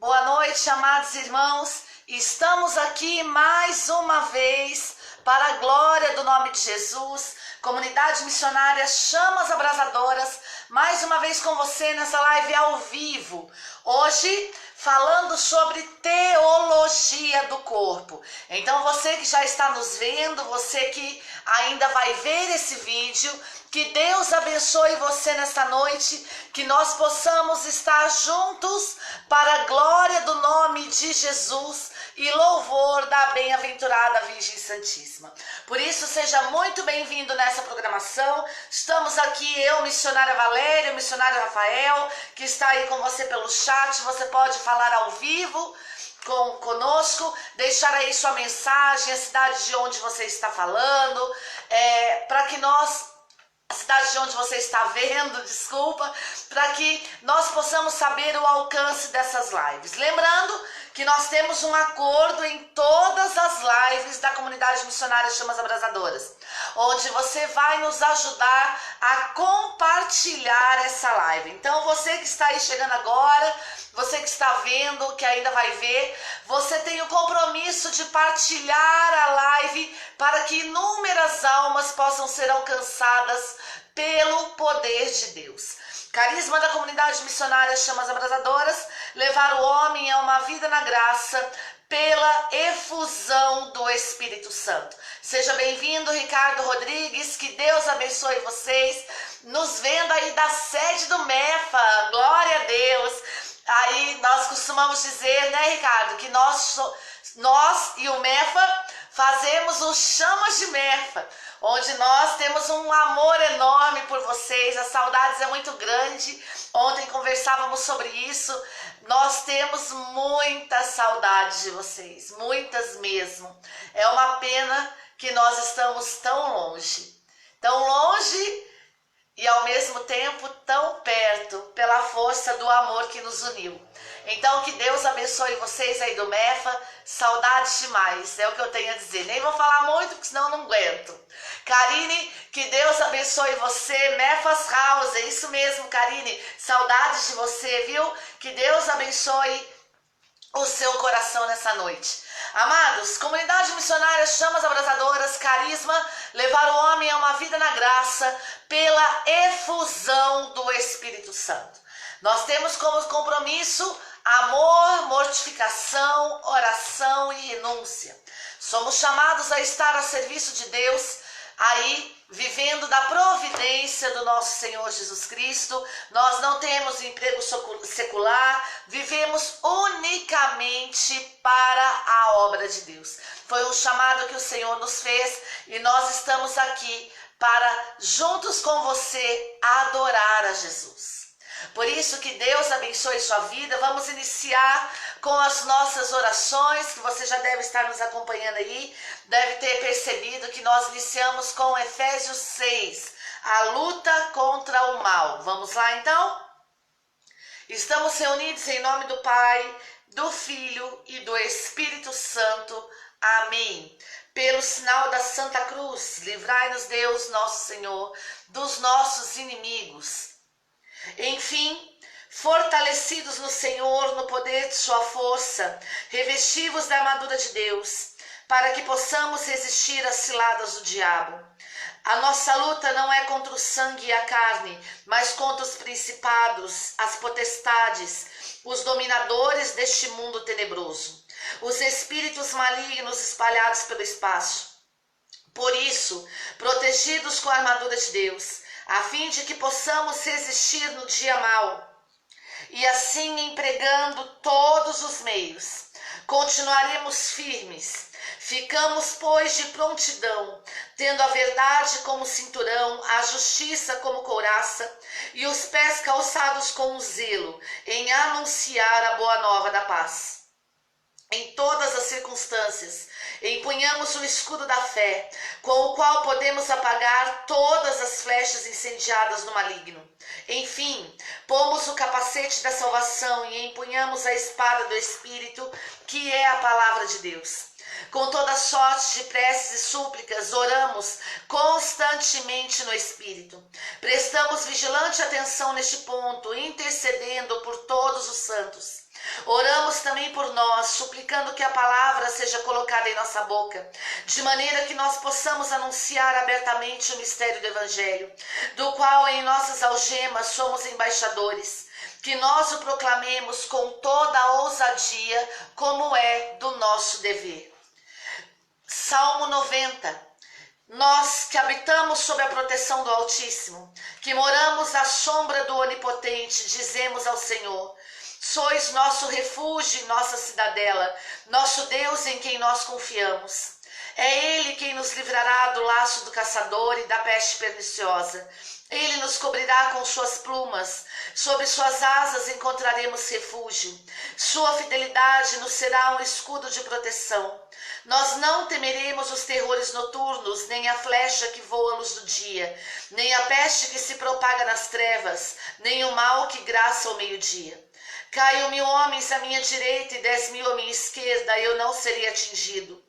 Boa noite, amados irmãos. Estamos aqui mais uma vez para a glória do nome de Jesus. Comunidade missionária Chamas Abrasadoras, mais uma vez com você nessa live ao vivo. Hoje falando sobre teologia do corpo. Então você que já está nos vendo, você que ainda vai ver esse vídeo, que Deus abençoe você nesta noite, que nós possamos estar juntos para a glória do nome de Jesus e louvor da bem-aventurada Virgem Santíssima. Por isso, seja muito bem-vindo nessa programação. Estamos aqui, eu, missionária Valéria, missionário Rafael, que está aí com você pelo chat. Você pode falar ao vivo conosco, deixar aí sua mensagem, a cidade de onde você está falando, para que a cidade de onde você está vendo, desculpa, para que nós possamos saber o alcance dessas lives. Lembrando que nós temos um acordo em todas as lives da comunidade missionária Chamas Abrasadoras, onde você vai nos ajudar a compartilhar essa live. Então você que está aí chegando agora, você que está vendo, que ainda vai ver, você tem o compromisso de partilhar a live para que inúmeras almas possam ser alcançadas pelo poder de Deus. Carisma da comunidade missionária Chamas Abrasadoras, levar o homem a uma vida na graça pela efusão do Espírito Santo. Seja bem-vindo, Ricardo Rodrigues, que Deus abençoe vocês, nos vendo aí da sede do MEFA, glória a Deus. Aí nós costumamos dizer, né, Ricardo, que nós e o MEFA fazemos o Chamas de MEFA, onde nós temos um amor enorme por vocês, as saudades é muito grande. Ontem conversávamos sobre isso, nós temos muitas saudades de vocês, muitas mesmo. É uma pena que nós estamos tão longe e ao mesmo tempo tão perto, pela força do amor que nos uniu. Então que Deus abençoe vocês aí do MEFA, saudades demais, é o que eu tenho a dizer. Nem vou falar muito, porque senão eu não aguento. Karine, que Deus abençoe você, MEFA's House, é isso mesmo, Karine, saudades de você, viu? Que Deus abençoe o seu coração nessa noite. Amados, comunidade missionária Chamas Abrasadoras, carisma, levar o homem a uma vida na graça pela efusão do Espírito Santo. Nós temos como compromisso amor, mortificação, oração e renúncia. Somos chamados a estar a serviço de Deus, aí vivendo da providência do nosso Senhor Jesus Cristo. Nós não temos emprego secular, vivemos unicamente para a obra de Deus. Foi um chamado que o Senhor nos fez e nós estamos aqui para, juntos com você, adorar a Jesus. Por isso que Deus abençoe sua vida. Vamos iniciar com as nossas orações, que você já deve estar nos acompanhando aí, deve ter percebido que nós iniciamos com Efésios 6, a luta contra o mal. Vamos lá então? Estamos reunidos em nome do Pai, do Filho e do Espírito Santo. Amém. Pelo sinal da Santa Cruz, livrai-nos Deus, nosso Senhor, dos nossos inimigos. Enfim, fortalecidos no Senhor, no poder de sua força, revestivos da armadura de Deus, para que possamos resistir às ciladas do diabo. A nossa luta não é contra o sangue e a carne, mas contra os principados, as potestades, os dominadores deste mundo tenebroso, os espíritos malignos espalhados pelo espaço. Por isso, protegidos com a armadura de Deus, a fim de que possamos resistir no dia mau, e assim empregando todos os meios, continuaremos firmes. Ficamos, pois, de prontidão, tendo a verdade como cinturão, a justiça como couraça, e os pés calçados com zelo, em anunciar a boa nova da paz. Em todas as circunstâncias, empunhamos o escudo da fé, com o qual podemos apagar todas as flechas incendiadas do maligno. Enfim, pomos o capacete da salvação e empunhamos a espada do Espírito, que é a palavra de Deus. Com toda sorte de preces e súplicas, oramos constantemente no Espírito. Prestamos vigilante atenção neste ponto, intercedendo por todos os santos. Oramos também por nós, suplicando que a palavra seja colocada em nossa boca, de maneira que nós possamos anunciar abertamente o mistério do Evangelho, do qual em nossas algemas somos embaixadores, que nós o proclamemos com toda a ousadia, como é do nosso dever. Salmo 90. Nós que habitamos sob a proteção do Altíssimo, que moramos à sombra do Onipotente, dizemos ao Senhor: sois nosso refúgio e nossa cidadela, nosso Deus em quem nós confiamos. É Ele quem nos livrará do laço do caçador e da peste perniciosa. Ele nos cobrirá com suas plumas, sob suas asas encontraremos refúgio. Sua fidelidade nos será um escudo de proteção. Nós não temeremos os terrores noturnos, nem a flecha que voa à luz do dia, nem a peste que se propaga nas trevas, nem o mal que graça ao meio-dia. Caiam 1000 homens à minha direita e 10.000 à minha esquerda, eu não serei atingido.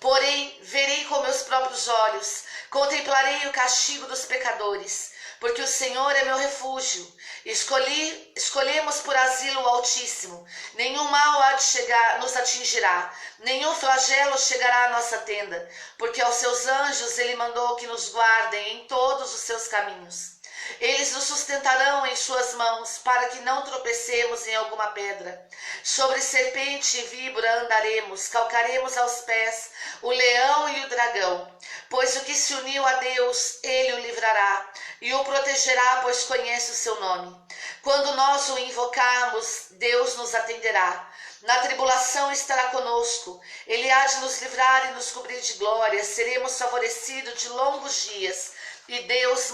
Porém, verei com meus próprios olhos, contemplarei o castigo dos pecadores, porque o Senhor é meu refúgio. Escolhemos por asilo o Altíssimo. Nenhum mal há de nos atingirá, nenhum flagelo chegará à nossa tenda, porque aos seus anjos ele mandou que nos guardem em todos os seus caminhos. Eles nos sustentarão em suas mãos, para que não tropecemos em alguma pedra. Sobre serpente e víbora andaremos, calcaremos aos pés o leão e o dragão. Pois o que se uniu a Deus, ele o livrará, e o protegerá, pois conhece o seu nome. Quando nós o invocarmos, Deus nos atenderá. Na tribulação estará conosco, ele há de nos livrar e nos cobrir de glória. Seremos favorecidos de longos dias, e Deus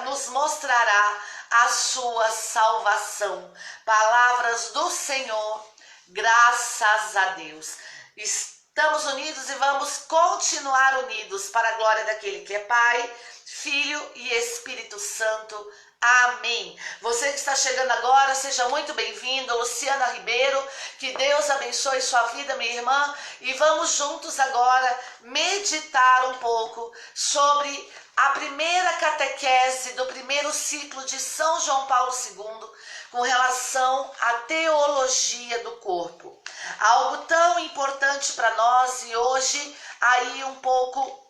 nos mostrará a sua salvação. Palavras do Senhor, graças a Deus. Estamos unidos e vamos continuar unidos para a glória daquele que é Pai, Filho e Espírito Santo. Amém. Você que está chegando agora, seja muito bem-vindo, Luciana Ribeiro. Que Deus abençoe sua vida, minha irmã. E vamos juntos agora meditar um pouco sobre a primeira catequese do primeiro ciclo de São João Paulo II com relação à teologia do corpo. Algo tão importante para nós, e hoje aí um pouco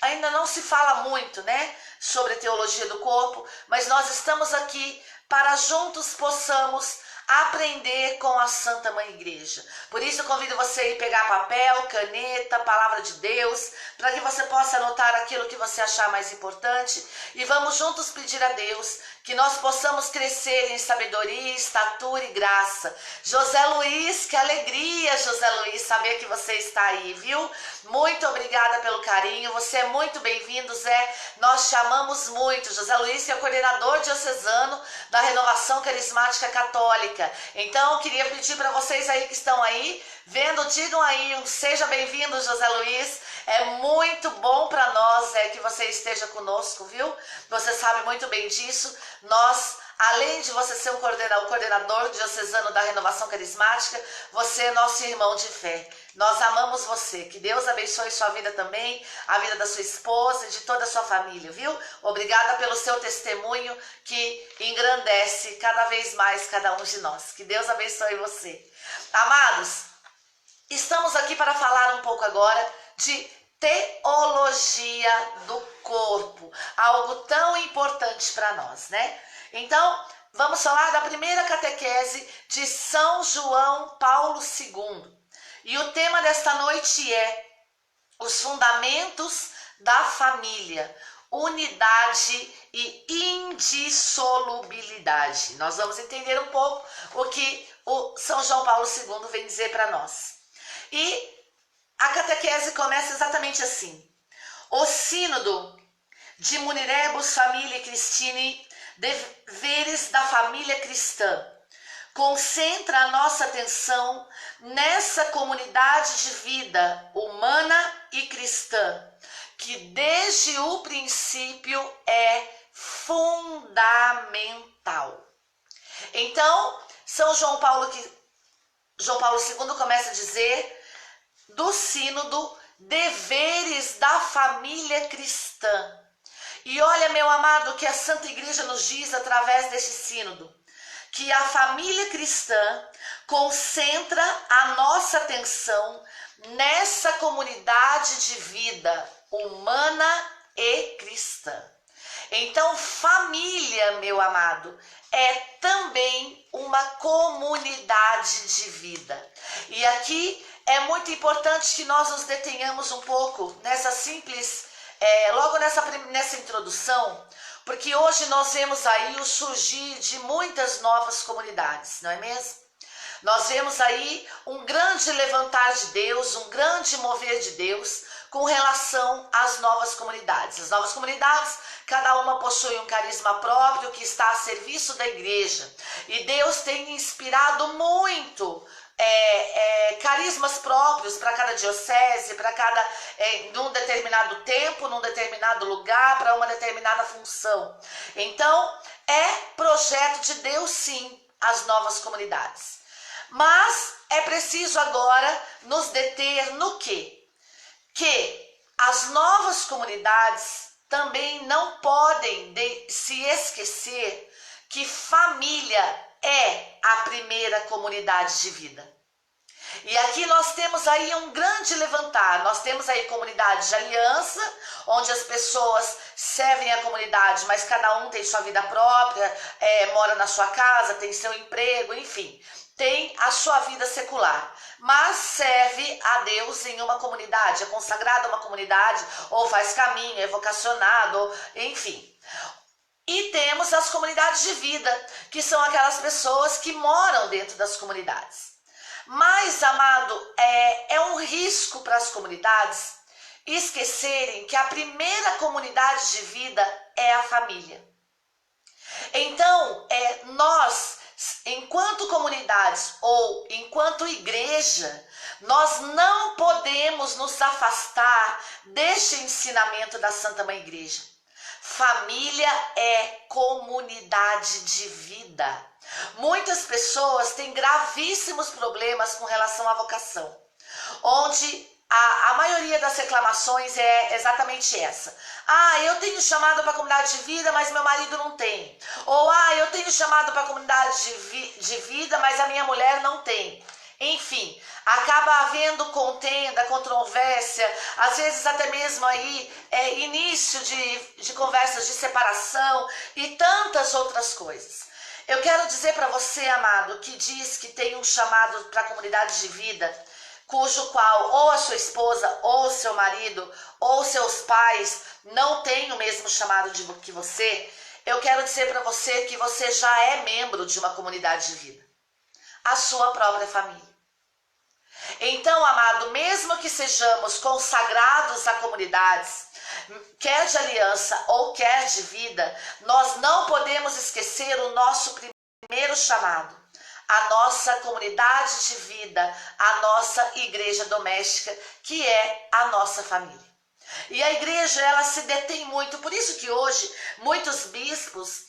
ainda não se fala muito, né, sobre a teologia do corpo, mas nós estamos aqui para juntos possamos aprender com a Santa Mãe Igreja. Por isso eu convido você a ir pegar papel, caneta, palavra de Deus, para que você possa anotar aquilo que você achar mais importante, e vamos juntos pedir a Deus que nós possamos crescer em sabedoria, estatura e graça. José Luiz, que alegria, José Luiz, saber que você está aí, viu? Muito obrigada pelo carinho, você é muito bem-vindo, Zé. Nós te amamos muito. José Luiz, que é o coordenador diocesano da Renovação Carismática Católica. Então, eu queria pedir para vocês aí que estão aí, vendo, digam aí, seja bem-vindo, José Luiz. É muito bom para nós que você esteja conosco, viu? Você sabe muito bem disso. Nós, além de você ser o coordenador diocesano da Renovação Carismática, você é nosso irmão de fé. Nós amamos você. Que Deus abençoe sua vida também, a vida da sua esposa e de toda a sua família, viu? Obrigada pelo seu testemunho que engrandece cada vez mais cada um de nós. Que Deus abençoe você. Amados, estamos aqui para falar um pouco agora de teologia do corpo, algo tão importante para nós, né? Então, vamos falar da primeira catequese de São João Paulo II. E o tema desta noite é os fundamentos da família, unidade e indissolubilidade. Nós vamos entender um pouco o que o São João Paulo II vem dizer para nós. E a catequese começa exatamente assim. O sínodo de Munirebus Familiae Christianae, deveres da família cristã, concentra a nossa atenção nessa comunidade de vida humana e cristã, que desde o princípio é fundamental. Então, João Paulo II começa a dizer do sínodo, deveres da família cristã. E olha, meu amado, o que a Santa Igreja nos diz através deste sínodo, que a família cristã concentra a nossa atenção nessa comunidade de vida humana e cristã. Então, família, meu amado, é também uma comunidade de vida. E aqui é muito importante que nós nos detenhamos um pouco nessa simples, logo nessa introdução, porque hoje nós vemos aí o surgir de muitas novas comunidades, não é mesmo? Nós vemos aí um grande levantar de Deus, um grande mover de Deus com relação às novas comunidades. As novas comunidades, cada uma possui um carisma próprio que está a serviço da igreja. E Deus tem inspirado muito carismas próprios para cada diocese, para cada num determinado tempo, num determinado lugar, para uma determinada função. Então, é projeto de Deus, sim, as novas comunidades. Mas é preciso agora nos deter no quê? Que as novas comunidades também não podem se esquecer que família é a primeira comunidade de vida. E aqui nós temos aí um grande levantar, nós temos aí comunidade de aliança, onde as pessoas servem a comunidade, mas cada um tem sua vida própria, mora na sua casa, tem seu emprego, enfim, tem a sua vida secular, mas serve a Deus em uma comunidade, é consagrado a uma comunidade, ou faz caminho, é vocacionado, enfim. E temos as comunidades de vida, que são aquelas pessoas que moram dentro das comunidades. Mas, amado, é um risco para as comunidades esquecerem que a primeira comunidade de vida é a família. Então, nós, enquanto comunidades ou enquanto igreja, nós não podemos nos afastar deste ensinamento da Santa Mãe Igreja. Família é comunidade de vida. Muitas pessoas têm gravíssimos problemas com relação à vocação, onde a maioria das reclamações é exatamente essa. Eu tenho chamado para a comunidade de vida, mas meu marido não tem. Ou, eu tenho chamado para a comunidade de vida, mas a minha mulher não tem. Enfim, acaba havendo contenda, controvérsia, às vezes até mesmo aí início de conversas de separação e tantas outras coisas. Eu quero dizer para você, amado, que diz que tem um chamado para a comunidade de vida, cujo qual ou a sua esposa, ou o seu marido, ou seus pais não têm o mesmo chamado que você. Eu quero dizer para você que você já é membro de uma comunidade de vida, a sua própria família. Então, amado, mesmo que sejamos consagrados a comunidades, quer de aliança ou quer de vida, nós não podemos esquecer o nosso primeiro chamado, a nossa comunidade de vida, a nossa igreja doméstica, que é a nossa família. E a igreja, ela se detém muito, por isso que hoje muitos bispos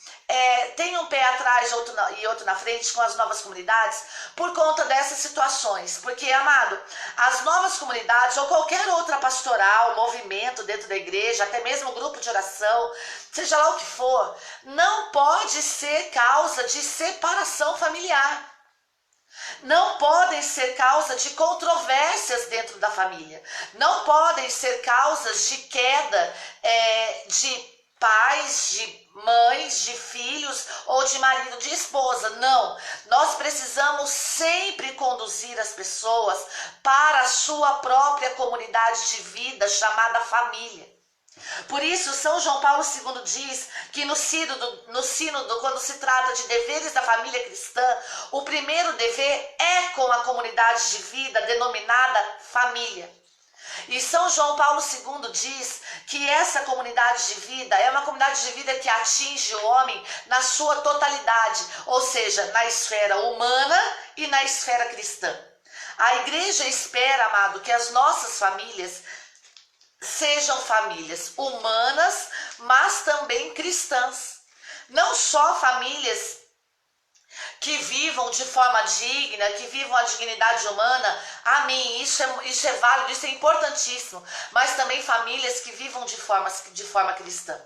tem um pé atrás e outro na frente com as novas comunidades por conta dessas situações. Porque, amado, as novas comunidades ou qualquer outra pastoral, movimento dentro da igreja, até mesmo grupo de oração, seja lá o que for, não pode ser causa de separação familiar. Não podem ser causa de controvérsias dentro da família. Não podem ser causas de queda de pais, de mães, de filhos ou de marido, de esposa. Não, nós precisamos sempre conduzir as pessoas para a sua própria comunidade de vida chamada família. Por isso, São João Paulo II diz que no sínodo, quando se trata de deveres da família cristã, o primeiro dever é com a comunidade de vida denominada família. E São João Paulo II diz que essa comunidade de vida é uma comunidade de vida que atinge o homem na sua totalidade, ou seja, na esfera humana e na esfera cristã. A igreja espera, amado, que as nossas famílias sejam famílias humanas, mas também cristãs. Não só famílias que vivam de forma digna, que vivam a dignidade humana, amém, isso é válido, isso é importantíssimo, mas também famílias que vivam de forma cristã.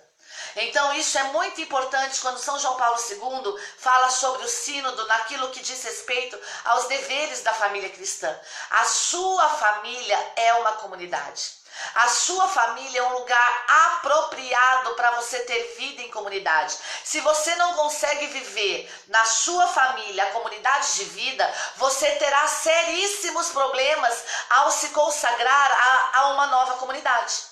Então isso é muito importante quando São João Paulo II fala sobre o sínodo naquilo que diz respeito aos deveres da família cristã. A sua família é uma comunidade. A sua família é um lugar apropriado para você ter vida em comunidade. Se você não consegue viver na sua família a comunidade de vida, você terá seríssimos problemas ao se consagrar a uma nova comunidade.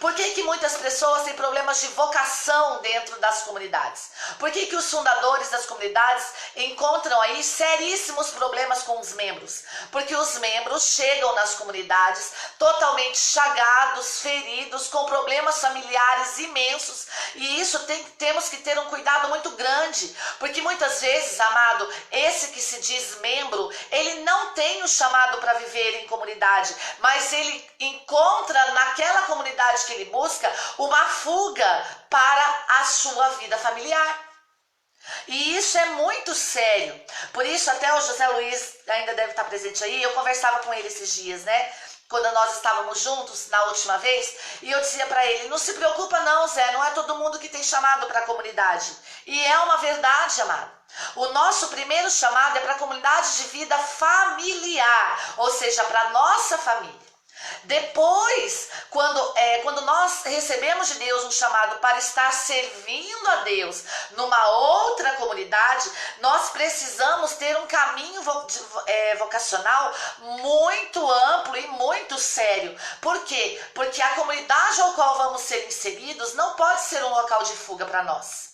Por que muitas pessoas têm problemas de vocação dentro das comunidades? Por que os fundadores das comunidades encontram aí seríssimos problemas com os membros? Porque os membros chegam nas comunidades totalmente chagados, feridos, com problemas familiares imensos, e isso temos que ter um cuidado muito grande, porque muitas vezes, amado, esse que se diz membro, ele não tem o chamado para viver em comunidade, mas ele encontra naquela comunidade que ele busca uma fuga para a sua vida familiar. E isso é muito sério. Por isso até o José Luiz ainda deve estar presente aí. Eu conversava com ele esses dias, né? Quando nós estávamos juntos na última vez, e eu dizia para ele: não se preocupa não, Zé, não é todo mundo que tem chamado para a comunidade. E é uma verdade, amado. O nosso primeiro chamado é para a comunidade de vida familiar, ou seja, para a nossa família. Depois, quando nós recebemos de Deus um chamado para estar servindo a Deus numa outra comunidade, nós precisamos ter um caminho vocacional muito amplo e muito sério. Por quê? Porque a comunidade ao qual vamos ser inseridos não pode ser um local de fuga para nós.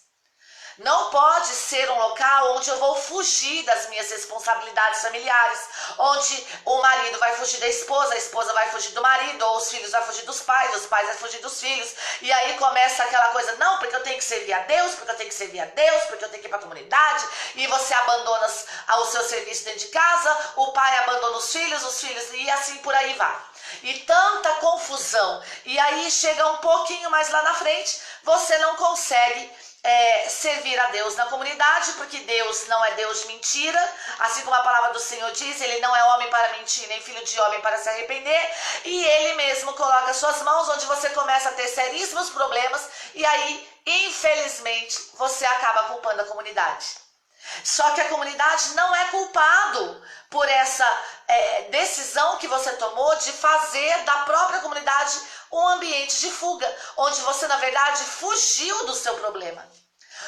Não pode ser um local onde eu vou fugir das minhas responsabilidades familiares, onde o marido vai fugir da esposa, a esposa vai fugir do marido, ou os filhos vão fugir dos pais vão fugir dos filhos, e aí começa aquela coisa: não, porque eu tenho que servir a Deus, porque eu tenho que servir a Deus, porque eu tenho que ir para a comunidade, e você abandona o seu serviço dentro de casa, o pai abandona os filhos, e assim por aí vai. E tanta confusão, e aí chega um pouquinho mais lá na frente, você não consegue servir a Deus na comunidade, porque Deus não é Deus de mentira, assim como a palavra do Senhor diz, ele não é homem para mentir, nem filho de homem para se arrepender, e ele mesmo coloca suas mãos onde você começa a ter seríssimos problemas, e aí, infelizmente, você acaba culpando a comunidade. Só que a comunidade não é culpado por essa decisão que você tomou de fazer da própria comunidade um ambiente de fuga, onde você, na verdade, fugiu do seu problema.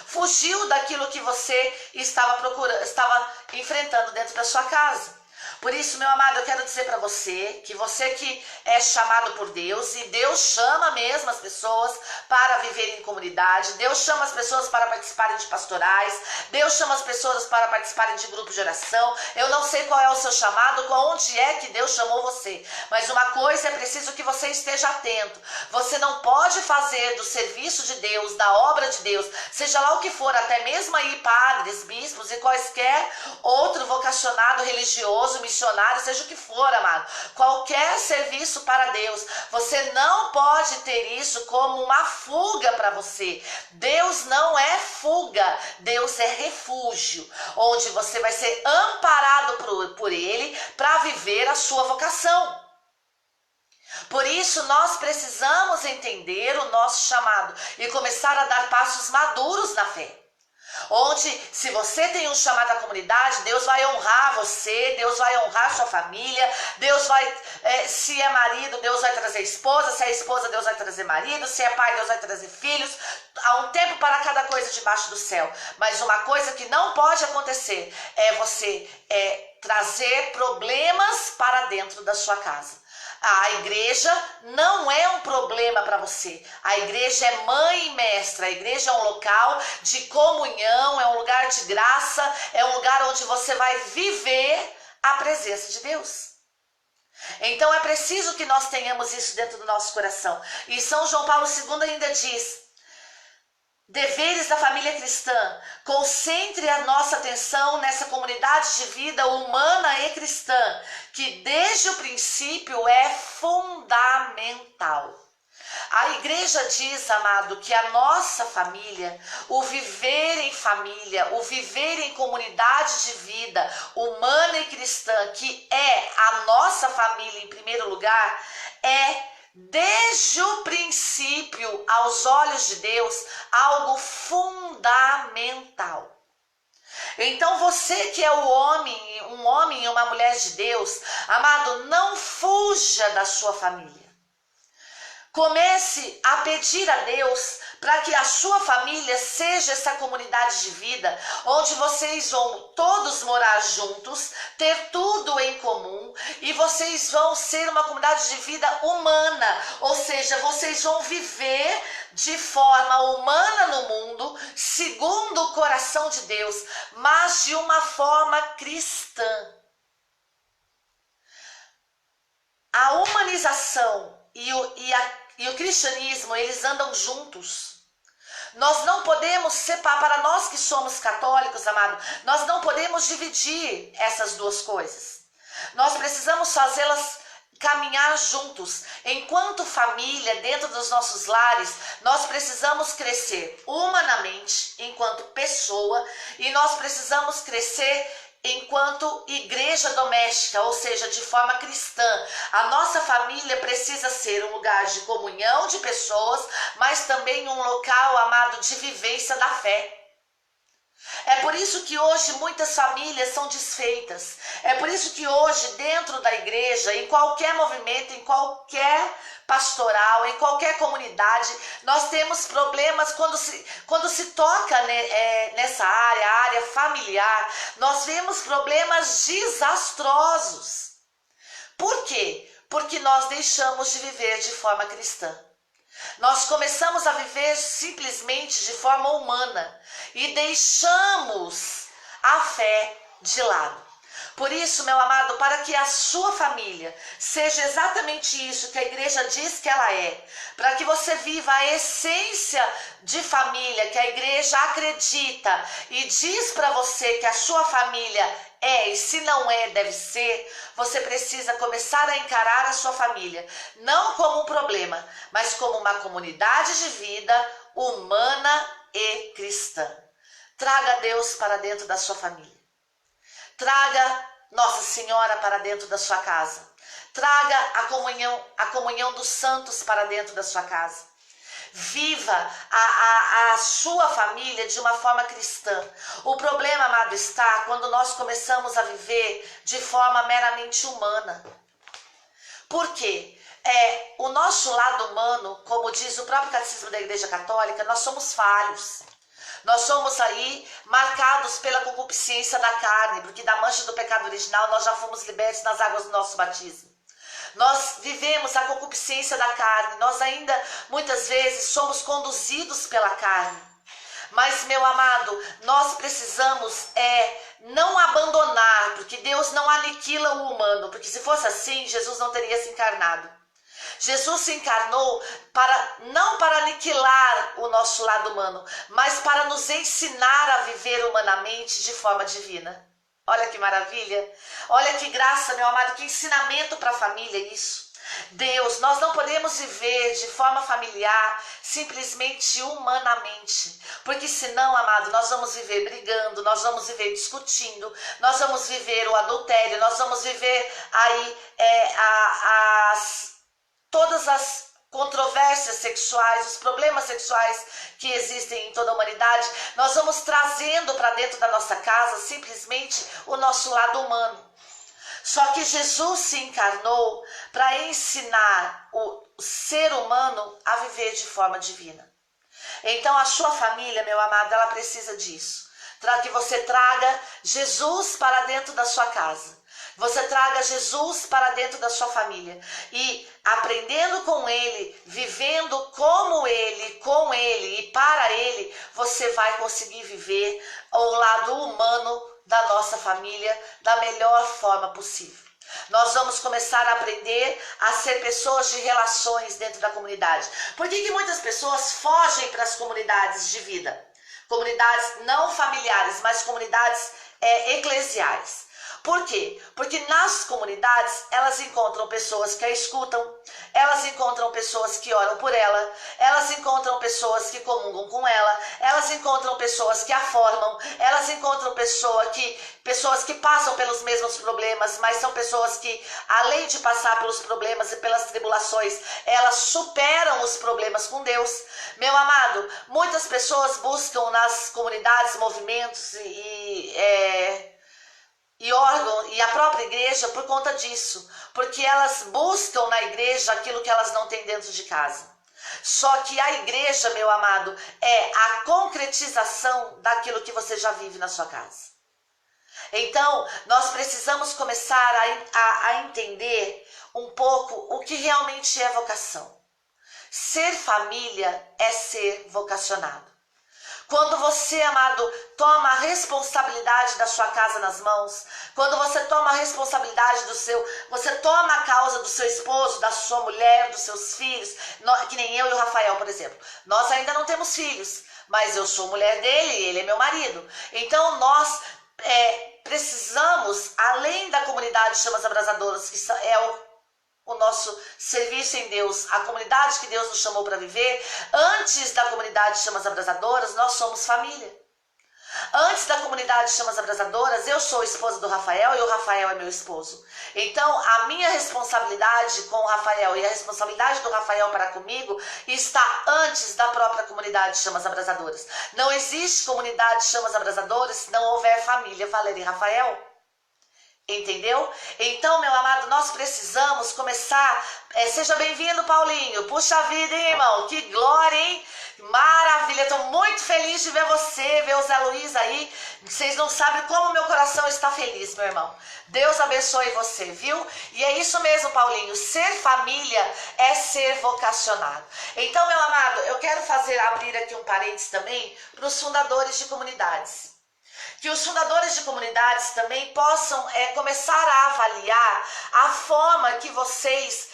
Fugiu daquilo que você estava enfrentando dentro da sua casa. Por isso, meu amado, eu quero dizer para você que é chamado por Deus, e Deus chama mesmo as pessoas para viverem em comunidade, Deus chama as pessoas para participarem de pastorais, Deus chama as pessoas para participarem de grupos de oração. Eu não sei qual é o seu chamado, onde é que Deus chamou você, mas uma coisa é preciso que você esteja atento. Você não pode fazer do serviço de Deus, da obra de Deus, seja lá o que for, até mesmo aí padres, bispos e quaisquer outro vocacionado religioso, missionário, seja o que for, amado, qualquer serviço para Deus, você não pode ter isso como uma fuga para você. Deus não é fuga, Deus é refúgio, onde você vai ser amparado por Ele para viver a sua vocação. Por isso nós precisamos entender o nosso chamado e começar a dar passos maduros na fé. Onde, se você tem um chamado à comunidade, Deus vai honrar você, Deus vai honrar sua família, Deus vai, se é marido, Deus vai trazer esposa, se é esposa, Deus vai trazer marido, se é pai, Deus vai trazer filhos. Há um tempo para cada coisa debaixo do céu. Mas uma coisa que não pode acontecer é você trazer problemas para dentro da sua casa. A igreja não é um problema para você. A igreja é mãe e mestra. A igreja é um local de comunhão, é um lugar de graça, é um lugar onde você vai viver a presença de Deus. Então é preciso que nós tenhamos isso dentro do nosso coração. E São João Paulo II ainda diz: deveres da família cristã, concentre a nossa atenção nessa comunidade de vida humana e cristã, que desde o princípio é fundamental. A igreja diz, amado, que a nossa família, o viver em família, o viver em comunidade de vida humana e cristã, que é a nossa família em primeiro lugar, é desde o princípio, aos olhos de Deus, algo fundamental. Então você que é um homem e uma mulher de Deus, amado, não fuja da sua família. Comece a pedir a Deus para que a sua família seja essa comunidade de vida, onde vocês vão todos morar juntos, ter tudo em comum, e vocês vão ser uma comunidade de vida humana, ou seja, vocês vão viver de forma humana no mundo, segundo o coração de Deus, mas de uma forma cristã. A humanização e o cristianismo, eles andam juntos. Nós não podemos separar, para nós que somos católicos, amado, nós não podemos dividir essas duas coisas. Nós precisamos fazê-las caminhar juntos. Enquanto família, dentro dos nossos lares, nós precisamos crescer humanamente, enquanto pessoa, e nós precisamos crescer enquanto igreja doméstica, ou seja, de forma cristã. A nossa família precisa ser um lugar de comunhão de pessoas, mas também um local, amado, de vivência da fé. É por isso que hoje muitas famílias são desfeitas. É por isso que hoje, dentro da igreja, em qualquer movimento, em qualquer pastoral, em qualquer comunidade, nós temos problemas quando se toca nessa área, a área familiar, nós vemos problemas desastrosos. Por quê? Porque nós deixamos de viver de forma cristã. Nós começamos a viver simplesmente de forma humana e deixamos a fé de lado. Por isso, meu amado, para que a sua família seja exatamente isso que a igreja diz que ela é, para que você viva a essência de família que a igreja acredita e diz para você que a sua família é, e se não é, deve ser, você precisa começar a encarar a sua família, não como um problema, mas como uma comunidade de vida humana e cristã. Traga Deus para dentro da sua família. Traga Nossa Senhora para dentro da sua casa. Traga a comunhão dos santos para dentro da sua casa. Viva a sua família de uma forma cristã. O problema, amado, está quando nós começamos a viver de forma meramente humana. Por quê? O nosso lado humano, como diz o próprio Catecismo da Igreja Católica, nós somos falhos. Nós somos aí marcados pela concupiscência da carne, porque da mancha do pecado original nós já fomos libertos nas águas do nosso batismo. Nós vivemos a concupiscência da carne, nós ainda muitas vezes somos conduzidos pela carne. Mas, meu amado, nós precisamos não abandonar, porque Deus não aniquila o humano, porque se fosse assim, Jesus não teria se encarnado. Jesus se encarnou não para aniquilar o nosso lado humano, mas para nos ensinar a viver humanamente de forma divina. Olha que maravilha, olha que graça, meu amado, que ensinamento para a família isso. Deus, nós não podemos viver de forma familiar simplesmente humanamente, porque senão, amado, nós vamos viver brigando, nós vamos viver discutindo, nós vamos viver o adultério, nós vamos viver aí todas as controvérsias sexuais, os problemas sexuais que existem em toda a humanidade. Nós vamos trazendo para dentro da nossa casa simplesmente o nosso lado humano. Só que Jesus se encarnou para ensinar o ser humano a viver de forma divina. Então a sua família, meu amado, ela precisa disso. Para que você traga Jesus para dentro da sua casa. Você traga Jesus para dentro da sua família e aprendendo com Ele, vivendo como Ele, com Ele e para Ele, você vai conseguir viver o lado humano da nossa família da melhor forma possível. Nós vamos começar a aprender a ser pessoas de relações dentro da comunidade. Por que muitas pessoas fogem para as comunidades de vida? Comunidades não familiares, mas comunidades eclesiais. Por quê? Porque nas comunidades elas encontram pessoas que a escutam, elas encontram pessoas que oram por ela, elas encontram pessoas que comungam com ela, elas encontram pessoas que a formam, elas encontram pessoas que passam pelos mesmos problemas, mas são pessoas que, além de passar pelos problemas e pelas tribulações, elas superam os problemas com Deus. Meu amado, muitas pessoas buscam nas comunidades, movimentos e órgão e a própria igreja por conta disso, porque elas buscam na igreja aquilo que elas não têm dentro de casa. Só que a igreja, meu amado, é a concretização daquilo que você já vive na sua casa. Então, nós precisamos começar a entender um pouco o que realmente é vocação. Ser família é ser vocacionado. Quando você, amado, toma a responsabilidade da sua casa nas mãos, quando você toma a responsabilidade você toma a causa do seu esposo, da sua mulher, dos seus filhos, que nem eu e o Rafael, por exemplo. Nós ainda não temos filhos, mas eu sou mulher dele e ele é meu marido. Então nós precisamos, além da comunidade Chamas Abrasadoras, que é o nosso serviço em Deus, a comunidade que Deus nos chamou para viver, antes da comunidade Chamas Abrasadoras, nós somos família. Antes da comunidade Chamas Abrasadoras, eu sou esposa do Rafael e o Rafael é meu esposo. Então, a minha responsabilidade com o Rafael e a responsabilidade do Rafael para comigo está antes da própria comunidade Chamas Abrasadoras. Não existe comunidade Chamas Abrasadoras se não houver família Valéria e Rafael. Entendeu? Então, meu amado, nós precisamos começar. Seja bem-vindo, Paulinho. Puxa vida, hein, irmão? Que glória, hein? Maravilha. Estou muito feliz de ver você, ver o Zé Luiz aí. Vocês não sabem como meu coração está feliz, meu irmão. Deus abençoe você, viu? E é isso mesmo, Paulinho. Ser família é ser vocacionado. Então, meu amado, eu quero abrir aqui um parênteses também para os fundadores de comunidades. Que os fundadores de comunidades também possam começar a avaliar a forma que vocês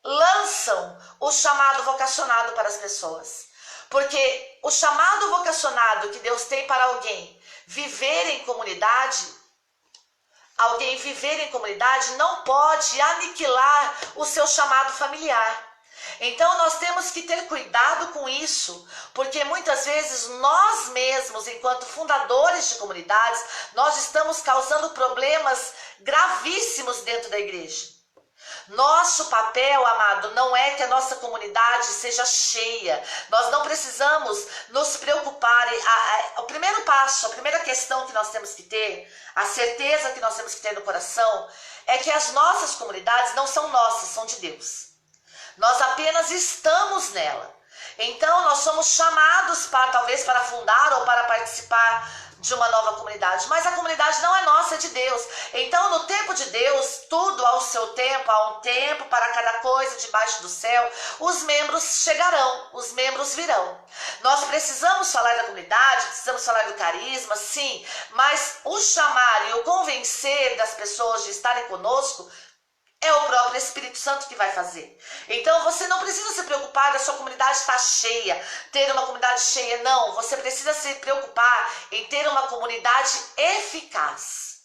lançam o chamado vocacionado para as pessoas. Porque o chamado vocacionado que Deus tem para alguém viver em comunidade não pode aniquilar o seu chamado familiar. Então nós temos que ter cuidado com isso, porque muitas vezes nós mesmos, enquanto fundadores de comunidades, nós estamos causando problemas gravíssimos dentro da igreja. Nosso papel, amado, não é que a nossa comunidade seja cheia. Nós não precisamos nos preocupar. O primeiro passo, a primeira questão que nós temos que ter, a certeza que nós temos que ter no coração, é que as nossas comunidades não são nossas, são de Deus. Nós apenas estamos nela. Então nós somos chamados talvez para fundar ou para participar de uma nova comunidade. Mas a comunidade não é nossa, é de Deus. Então no tempo de Deus, tudo ao seu tempo, há um tempo para cada coisa debaixo do céu, os membros chegarão, os membros virão. Nós precisamos falar da comunidade, precisamos falar do carisma, sim, mas o chamar e o convencer das pessoas de estarem conosco é o próprio Espírito Santo que vai fazer. Então você não precisa se preocupar da sua comunidade estar cheia, ter uma comunidade cheia, não. Você precisa se preocupar em ter uma comunidade eficaz.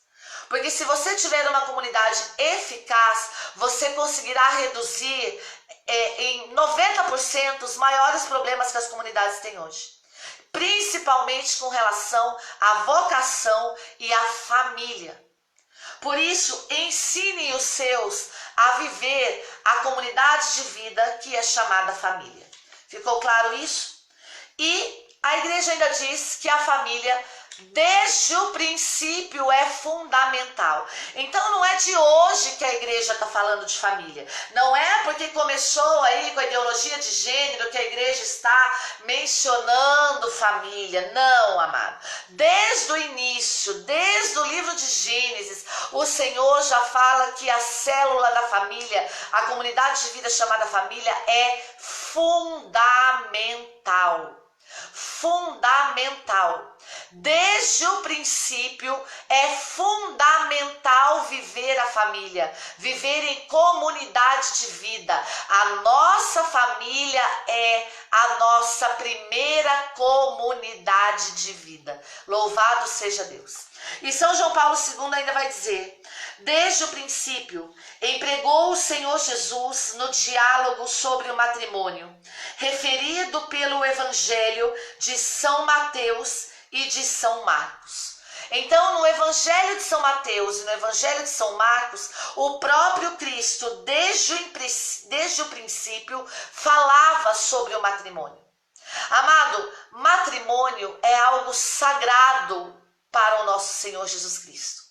Porque se você tiver uma comunidade eficaz, você conseguirá reduzir em 90% os maiores problemas que as comunidades têm hoje. Principalmente com relação à vocação e à família. Por isso, ensine os seus a viver a comunidade de vida que é chamada família. Ficou claro isso? E a igreja ainda diz que a família, desde o princípio, é fundamental. Então não é de hoje que a igreja está falando de família. Não é porque começou aí com a ideologia de gênero que a igreja está mencionando família. Não, amado. Desde o início, desde o livro de Gênesis, o Senhor já fala que a célula da família, a comunidade de vida chamada família, é fundamental. Fundamental. Desde o princípio é fundamental viver a família, viver em comunidade de vida. A nossa família é a nossa primeira comunidade de vida. Louvado seja Deus. E São João Paulo II ainda vai dizer: desde o princípio empregou o Senhor Jesus no diálogo sobre o matrimônio, referido pelo Evangelho de São Mateus e de São Marcos. Então, no Evangelho de São Mateus e no Evangelho de São Marcos, o próprio Cristo, desde o princípio, falava sobre o matrimônio. Amado, matrimônio é algo sagrado para o nosso Senhor Jesus Cristo.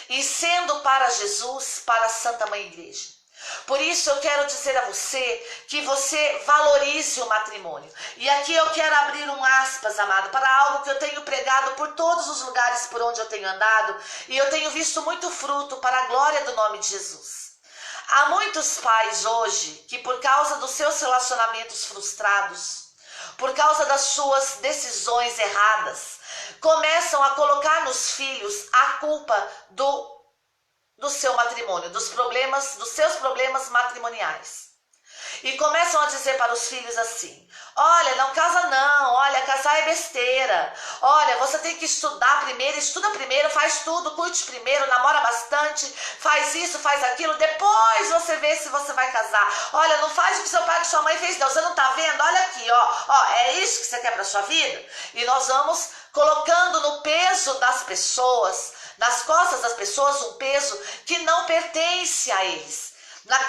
E sendo para Jesus, para a Santa Mãe Igreja. Por isso eu quero dizer a você que você valorize o matrimônio. E aqui eu quero abrir um aspas, amado, para algo que eu tenho pregado por todos os lugares por onde eu tenho andado. E eu tenho visto muito fruto para a glória do nome de Jesus. Há muitos pais hoje que, por causa dos seus relacionamentos frustrados, por causa das suas decisões erradas, começam a colocar nos filhos a culpa do seu matrimônio, dos seus problemas matrimoniais. E começam a dizer para os filhos assim: olha, não casa não, olha, casar é besteira, olha, você tem que estudar primeiro, estuda primeiro, faz tudo, curte primeiro, namora bastante, faz isso, faz aquilo, depois você vê se você vai casar. Olha, não faz o que seu pai e sua mãe fez não, você não tá vendo? Olha aqui, ó, é isso que você quer para sua vida? E nós vamos colocando no peso das pessoas, nas costas das pessoas, um peso que não pertence a eles. Nas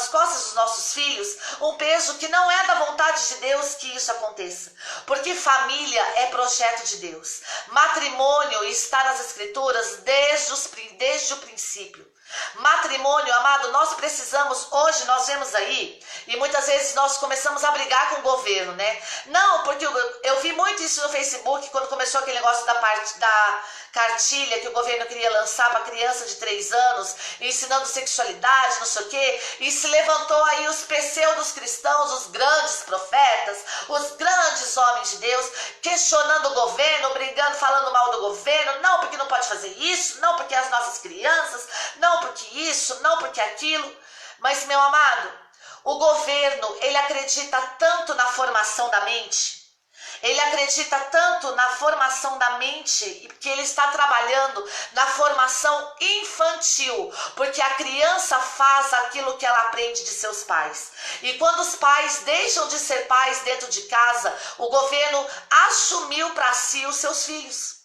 costas dos nossos filhos, um peso que não é da vontade de Deus que isso aconteça. Porque família é projeto de Deus. Matrimônio está nas Escrituras desde o princípio. Matrimônio, amado, nós precisamos, hoje nós vemos aí, e muitas vezes nós começamos a brigar com o governo, né? Não, porque eu vi muito isso no Facebook, quando começou aquele negócio da cartilha que o governo queria lançar para criança de 3 anos, ensinando sexualidade, não sei o quê, e se levantou aí os pseudos cristãos, os grandes profetas, os grandes homens de Deus, questionando o governo, brigando, falando mal do governo, não, porque não pode fazer isso, não, porque as nossas crianças, não, porque isso, não, porque aquilo. Mas, meu amado, o governo, ele acredita tanto na formação da mente, ele acredita tanto na formação da mente, que ele está trabalhando na formação infantil, porque a criança faz aquilo que ela aprende de seus pais. E quando os pais deixam de ser pais dentro de casa, o governo assumiu para si os seus filhos.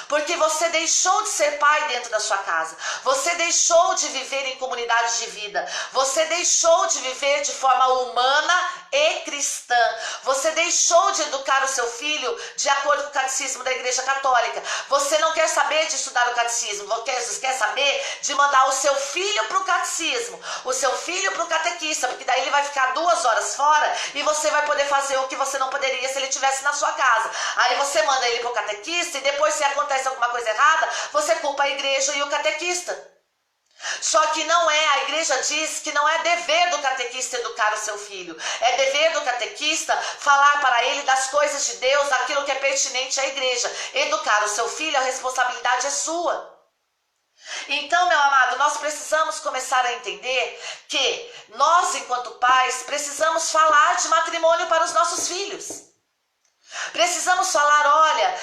Porque você deixou de ser pai dentro da sua casa, você deixou de viver em comunidade de vida, você deixou de viver de forma humana e cristã, você deixou de educar o seu filho de acordo com o catecismo da Igreja Católica, você não quer saber de estudar o catecismo, você quer saber de mandar o seu filho para o catecismo, o seu filho para o catequista, porque daí ele vai ficar 2 horas fora e você vai poder fazer o que você não poderia se ele estivesse na sua casa. Aí você manda ele para o catequista e depois, se acontece alguma coisa errada, você culpa a igreja e o catequista. Só que não é, a igreja diz que não é dever do catequista educar o seu filho, é dever do catequista falar para ele das coisas de Deus, aquilo que é pertinente à igreja. Educar o seu filho, a responsabilidade é sua. Então, meu amado, nós precisamos começar a entender que nós, enquanto pais, precisamos falar de matrimônio para os nossos filhos. Precisamos falar, olha,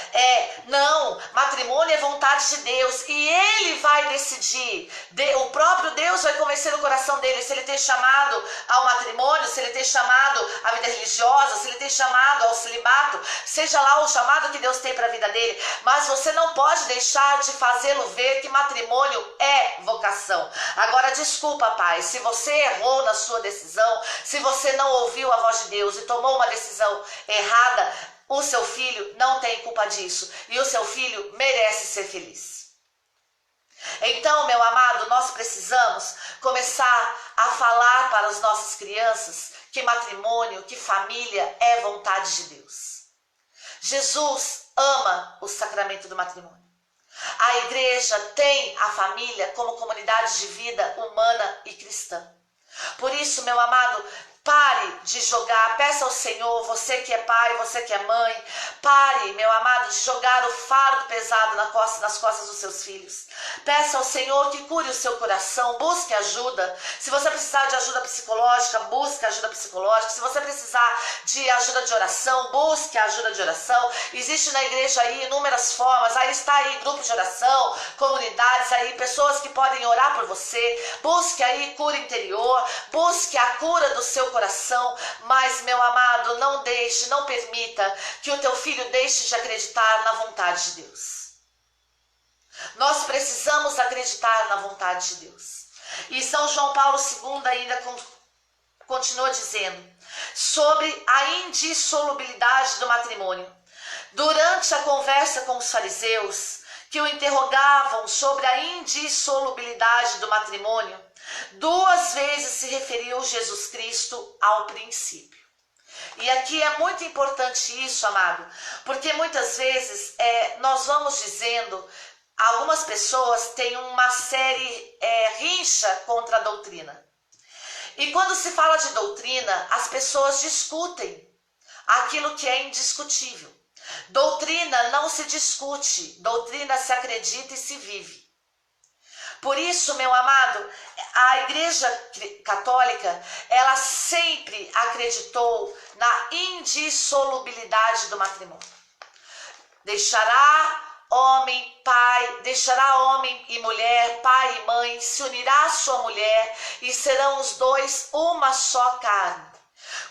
não, matrimônio é vontade de Deus e Ele vai decidir, o próprio Deus vai convencer o coração dele se ele tem chamado ao matrimônio, se ele tem chamado à vida religiosa, se ele tem chamado ao celibato, seja lá o chamado que Deus tem para a vida dele, mas você não pode deixar de fazê-lo ver que matrimônio é vocação. Agora, desculpa, pai, se você errou na sua decisão, se você não ouviu a voz de Deus e tomou uma decisão errada, o seu filho não tem culpa disso e o seu filho merece ser feliz. Então, meu amado, nós precisamos começar a falar para as nossas crianças que matrimônio, que família é vontade de Deus. Jesus ama o sacramento do matrimônio. A igreja tem a família como comunidade de vida humana e cristã. Por isso, meu amado, Pare de jogar, peça ao Senhor, você que é pai, você que é mãe, pare, meu amado, de jogar o fardo pesado nas costas dos seus filhos. Peça ao Senhor que cure o seu coração, busque ajuda. Se você precisar de ajuda psicológica, busque ajuda psicológica. Se você precisar de ajuda de oração, busque ajuda de oração. Existe na igreja aí inúmeras formas, aí está aí grupo de oração, comunidades aí, pessoas que podem orar por você. Busque aí cura interior, busque a cura do seu coração, mas, meu amado, não deixe, não permita que o teu filho deixe de acreditar na vontade de Deus. Nós precisamos acreditar na vontade de Deus. E São João Paulo II ainda continua dizendo sobre a indissolubilidade do matrimônio. Durante a conversa com os fariseus, que o interrogavam sobre a indissolubilidade do matrimônio, 2 vezes se referiu Jesus Cristo ao princípio. E aqui é muito importante isso, amado, porque muitas vezes nós vamos dizendo, algumas pessoas têm uma série rixa contra a doutrina. E quando se fala de doutrina, as pessoas discutem aquilo que é indiscutível. Doutrina não se discute, doutrina se acredita e se vive. Por isso, meu amado, a Igreja Católica, ela sempre acreditou na indissolubilidade do matrimônio. Deixará homem e mulher, pai e mãe, se unirá à sua mulher e serão os dois uma só carne.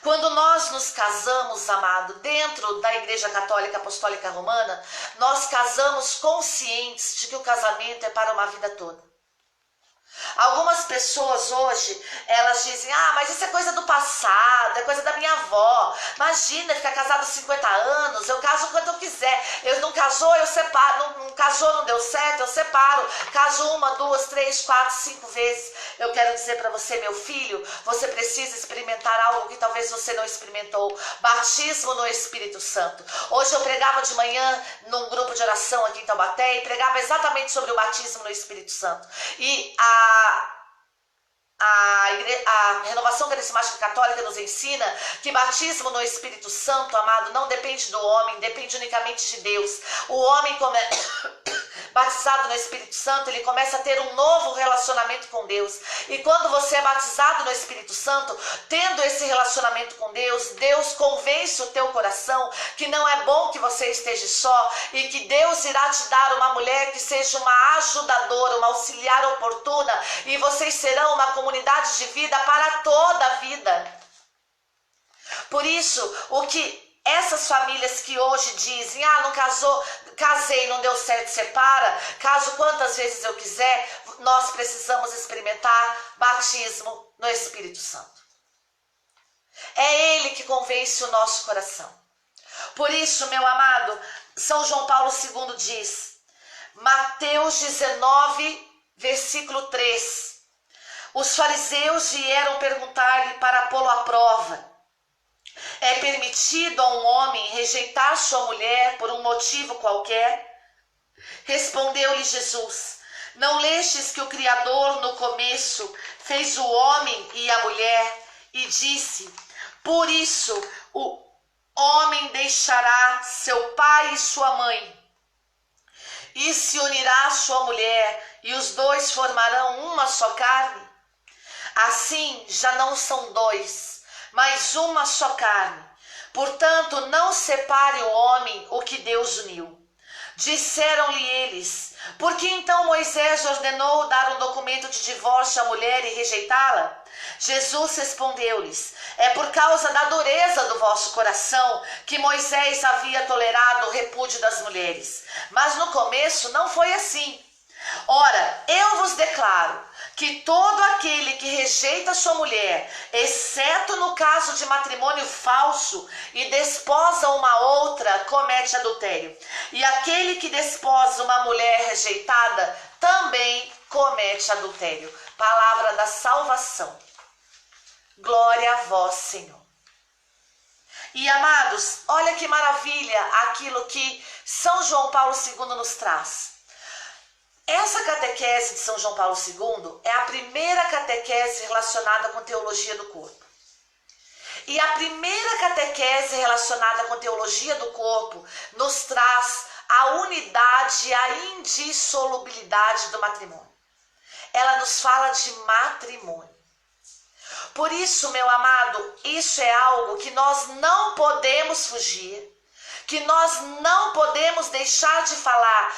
Quando nós nos casamos, amado, dentro da Igreja Católica Apostólica Romana, nós casamos conscientes de que o casamento é para uma vida toda. Algumas pessoas hoje, elas dizem, mas isso é coisa do passado, é coisa da minha avó. Imagina, ficar casado 50 anos, eu caso quando eu quiser. Eu não casou, eu separo. Não casou, não deu certo, eu separo. Caso 1, 2, 3, 4, 5 vezes. Eu quero dizer para você, meu filho, você precisa experimentar algo que talvez você não experimentou. Batismo no Espírito Santo. Hoje eu pregava de manhã num grupo de oração aqui em Taubaté e pregava exatamente sobre o batismo no Espírito Santo. E a Renovação Carismática Católica nos ensina que batismo no Espírito Santo, amado, não depende do homem, depende unicamente de Deus. O homem batizado no Espírito Santo, ele começa a ter um novo relacionamento com Deus. E quando você é batizado no Espírito Santo, tendo esse relacionamento com Deus, Deus convence o teu coração que não é bom que você esteja só e que Deus irá te dar uma mulher que seja uma ajudadora, uma auxiliar oportuna, e vocês serão uma comunidade de vida para toda a vida. Por isso, o que essas famílias que hoje dizem, não casou, casei, não deu certo, separa, caso quantas vezes eu quiser, nós precisamos experimentar batismo no Espírito Santo. É Ele que convence o nosso coração. Por isso, meu amado, São João Paulo II diz, Mateus 19, versículo 3, os fariseus vieram perguntar-lhe para pô-lo à prova, é permitido a um homem rejeitar sua mulher por um motivo qualquer? Respondeu-lhe Jesus, não lestes que o Criador no começo fez o homem e a mulher e disse, por isso o homem deixará seu pai e sua mãe e se unirá à sua mulher e os dois formarão uma só carne? Assim já não são dois, mas uma só carne. Portanto, não separe o homem o que Deus uniu. Disseram-lhe eles, por que então Moisés ordenou dar um documento de divórcio à mulher e rejeitá-la? Jesus respondeu-lhes, é por causa da dureza do vosso coração que Moisés havia tolerado o repúdio das mulheres. Mas no começo não foi assim. Ora, eu vos declaro que todo aquele que rejeita sua mulher, exceto no caso de matrimônio falso, e desposa uma outra, comete adultério. E aquele que desposa uma mulher rejeitada, também comete adultério. Palavra da salvação. Glória a vós, Senhor. E amados, olha que maravilha aquilo que São João Paulo II nos traz. Essa catequese de São João Paulo II é a primeira catequese relacionada com teologia do corpo. E a primeira catequese relacionada com teologia do corpo nos traz a unidade e a indissolubilidade do matrimônio. Ela nos fala de matrimônio. Por isso, meu amado, isso é algo que nós não podemos fugir, que nós não podemos deixar de falar.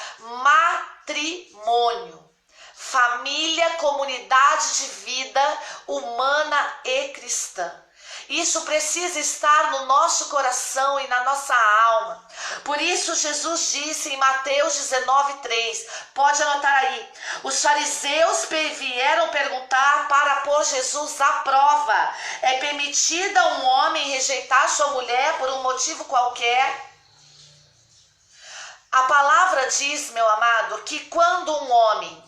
Matrimônio, família, comunidade de vida humana e cristã. Isso precisa estar no nosso coração e na nossa alma. Por isso Jesus disse em Mateus 19:3, pode anotar aí, os fariseus vieram perguntar para pôr Jesus à prova. É permitida um homem rejeitar sua mulher por um motivo qualquer? A palavra diz, meu amado, que quando um homem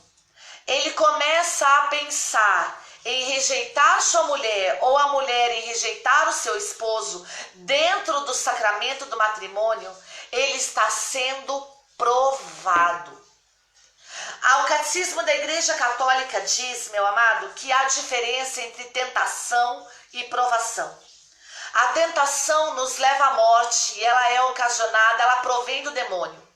ele começa a pensar em rejeitar sua mulher ou a mulher em rejeitar o seu esposo dentro do sacramento do matrimônio, ele está sendo provado. O Catecismo da Igreja Católica diz, meu amado, que há diferença entre tentação e provação. A tentação nos leva à morte e ela é ocasionada, ela provém do demônio.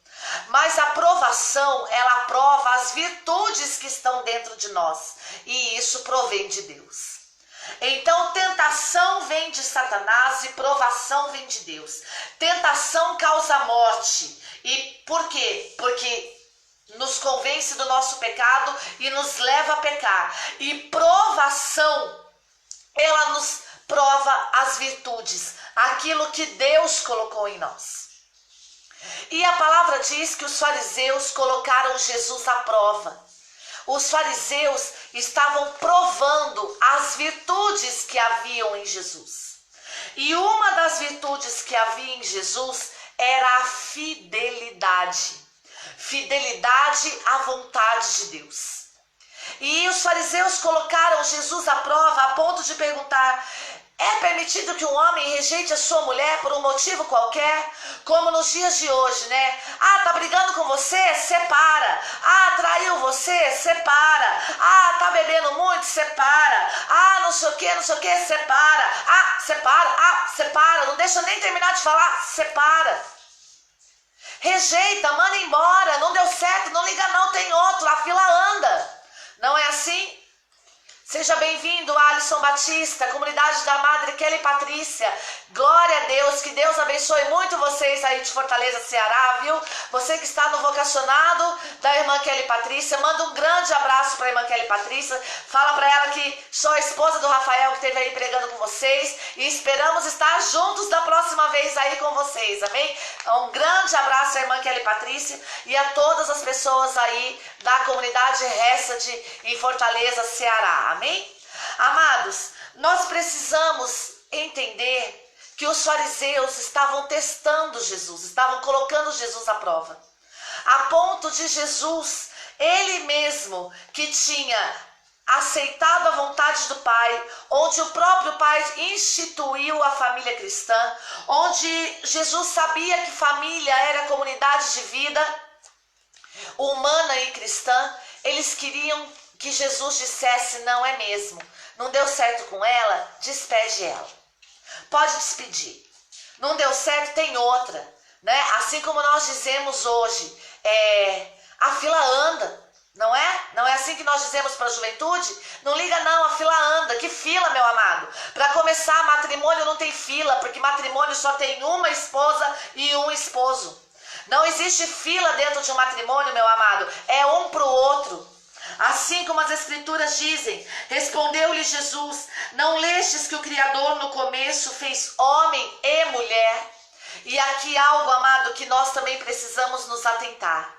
Mas a provação, ela prova as virtudes que estão dentro de nós. E isso provém de Deus. Então, tentação vem de Satanás e provação vem de Deus. Tentação causa morte. E por quê? Porque nos convence do nosso pecado e nos leva a pecar. E provação, ela nos prova as virtudes, aquilo que Deus colocou em nós. E a palavra diz que os fariseus colocaram Jesus à prova. Os fariseus estavam provando as virtudes que haviam em Jesus. E uma das virtudes que havia em Jesus era a fidelidade. Fidelidade à vontade de Deus. E os fariseus colocaram Jesus à prova a ponto de perguntar: é permitido que um homem rejeite a sua mulher por um motivo qualquer? Como nos dias de hoje, né? Ah, tá brigando com você? Separa. Ah, traiu você? Separa. Ah, tá bebendo muito? Separa. Ah, não sei o que, separa. Ah, separa. Ah, separa. Não deixa nem terminar de falar. Separa. Rejeita, manda embora. Não deu certo, não liga não, tem outro. A fila anda. Não é assim? Seja bem-vindo, Alisson Batista, comunidade da Madre Kelly Patrícia. Glória a Deus, que Deus abençoe muito vocês aí de Fortaleza, Ceará, viu? Você que está no vocacionado da irmã Kelly Patrícia, manda um grande abraço para a irmã Kelly Patrícia. Fala para ela que sou a esposa do Rafael que esteve aí pregando com vocês e esperamos estar juntos da próxima vez aí com vocês, amém? Um grande abraço à irmã Kelly Patrícia e a todas as pessoas aí da comunidade Hesed em Fortaleza, Ceará. Amém? Amados, nós precisamos entender que os fariseus estavam testando Jesus, estavam colocando Jesus à prova. A ponto de Jesus, ele mesmo que tinha aceitado a vontade do Pai, onde o próprio Pai instituiu a família cristã, onde Jesus sabia que família era comunidade de vida humana e cristã, eles queriam que Jesus dissesse: não é mesmo, não deu certo com ela, despede ela, pode despedir, não deu certo, tem outra, né? Assim como nós dizemos hoje, a fila anda, não é? Não é assim que nós dizemos para a juventude? Não liga não, a fila anda. Que fila, meu amado? Para começar, matrimônio não tem fila, porque matrimônio só tem uma esposa e um esposo. Não existe fila dentro de um matrimônio, meu amado, é um para o outro. Assim como as escrituras dizem, respondeu-lhe Jesus: não lestes que o Criador no começo fez homem e mulher? E aqui algo, amado, que nós também precisamos nos atentar.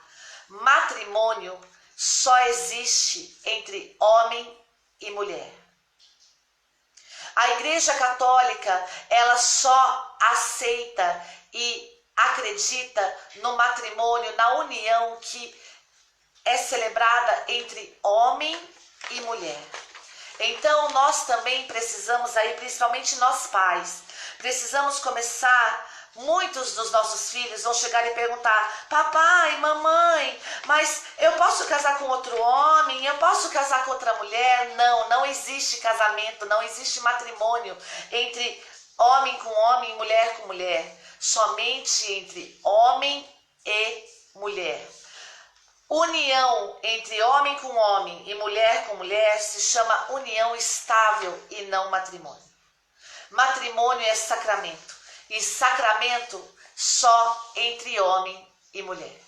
Matrimônio só existe entre homem e mulher. A Igreja Católica, ela só aceita e acredita no matrimônio, na união que é celebrada entre homem e mulher. Então nós também precisamos aí, principalmente nós pais, precisamos começar. Muitos dos nossos filhos vão chegar e perguntar: papai, mamãe, mas eu posso casar com outro homem? Eu posso casar com outra mulher? Não, não existe casamento, não existe matrimônio entre homem com homem, mulher com mulher. Somente entre homem e mulher. União entre homem com homem e mulher com mulher se chama união estável e não matrimônio. Matrimônio é sacramento, e sacramento só entre homem e mulher.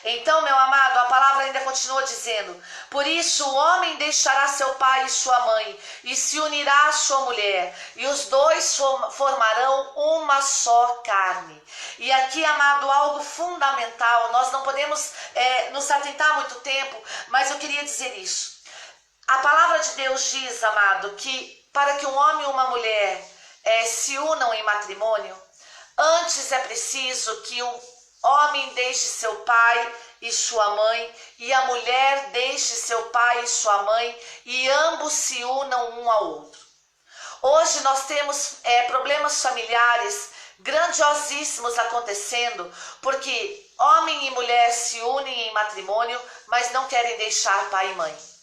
Então, meu amado, a palavra ainda continua dizendo: por isso o homem deixará seu pai e sua mãe, e se unirá à sua mulher, e os dois formarão uma só carne. E aqui, amado, algo fundamental, nós não podemos nos atentar muito tempo, mas eu queria dizer isso. A palavra de Deus diz, amado, que para que um homem e uma mulher se unam em matrimônio, antes é preciso que o homem deixe seu pai e sua mãe, e a mulher deixe seu pai e sua mãe, e ambos se unam um ao outro. Hoje nós temos problemas familiares grandiosíssimos acontecendo, porque homem e mulher se unem em matrimônio, mas não querem deixar pai e mãe.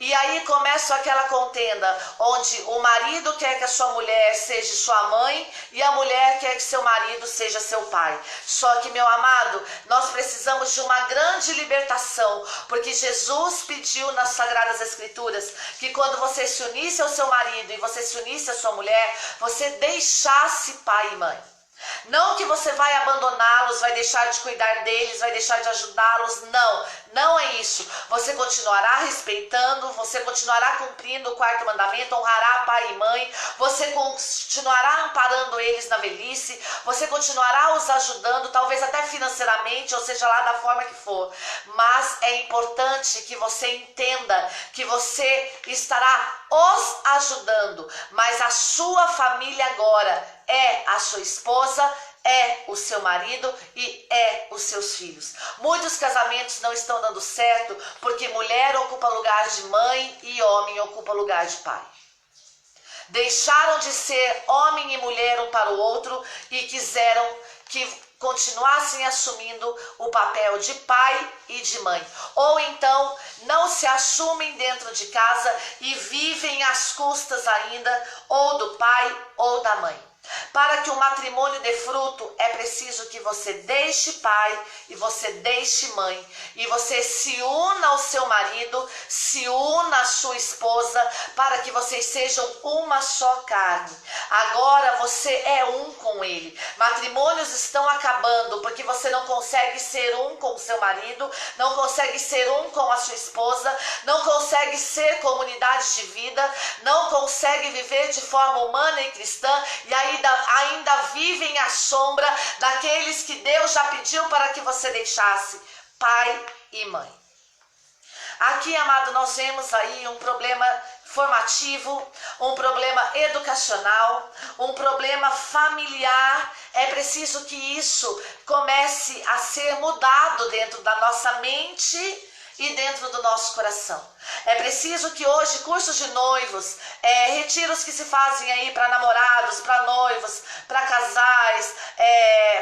E aí começa aquela contenda, onde o marido quer que a sua mulher seja sua mãe e a mulher quer que seu marido seja seu pai. Só que, meu amado, nós precisamos de uma grande libertação, porque Jesus pediu nas Sagradas Escrituras que quando você se unisse ao seu marido e você se unisse à sua mulher, você deixasse pai e mãe. Não que você vai abandoná-los, vai deixar de cuidar deles, vai deixar de ajudá-los, não, não é isso. Você continuará respeitando, você continuará cumprindo o 4º mandamento, honrará pai e mãe, você continuará amparando eles na velhice, você continuará os ajudando, talvez até financeiramente, ou seja lá da forma que for. Mas é importante que você entenda que você estará os ajudando, mas a sua família agora é a sua esposa, é o seu marido e é os seus filhos. Muitos casamentos não estão dando certo porque mulher ocupa lugar de mãe e homem ocupa lugar de pai. Deixaram de ser homem e mulher um para o outro e quiseram que continuassem assumindo o papel de pai e de mãe. Ou então não se assumem dentro de casa e vivem às custas ainda ou do pai ou da mãe. Para que o matrimônio dê fruto, é preciso que você deixe pai e você deixe mãe. E você se una ao seu marido, se una à sua esposa, para que vocês sejam uma só carne. Agora você é um com ele. Matrimônios estão acabando porque você não consegue ser um com o seu marido, não consegue ser um com a sua esposa, não consegue ser comunidade de vida, não consegue viver de forma humana e cristã, e ainda vivem à sombra daqueles que Deus já pediu para que você deixasse, pai e mãe. Aqui, amado, nós vemos aí um problema formativo, um problema educacional, um problema familiar. É preciso que isso comece a ser mudado dentro da nossa mente e dentro do nosso coração. É preciso que hoje cursos de noivos, retiros que se fazem aí para namorados, para noivos, para casais,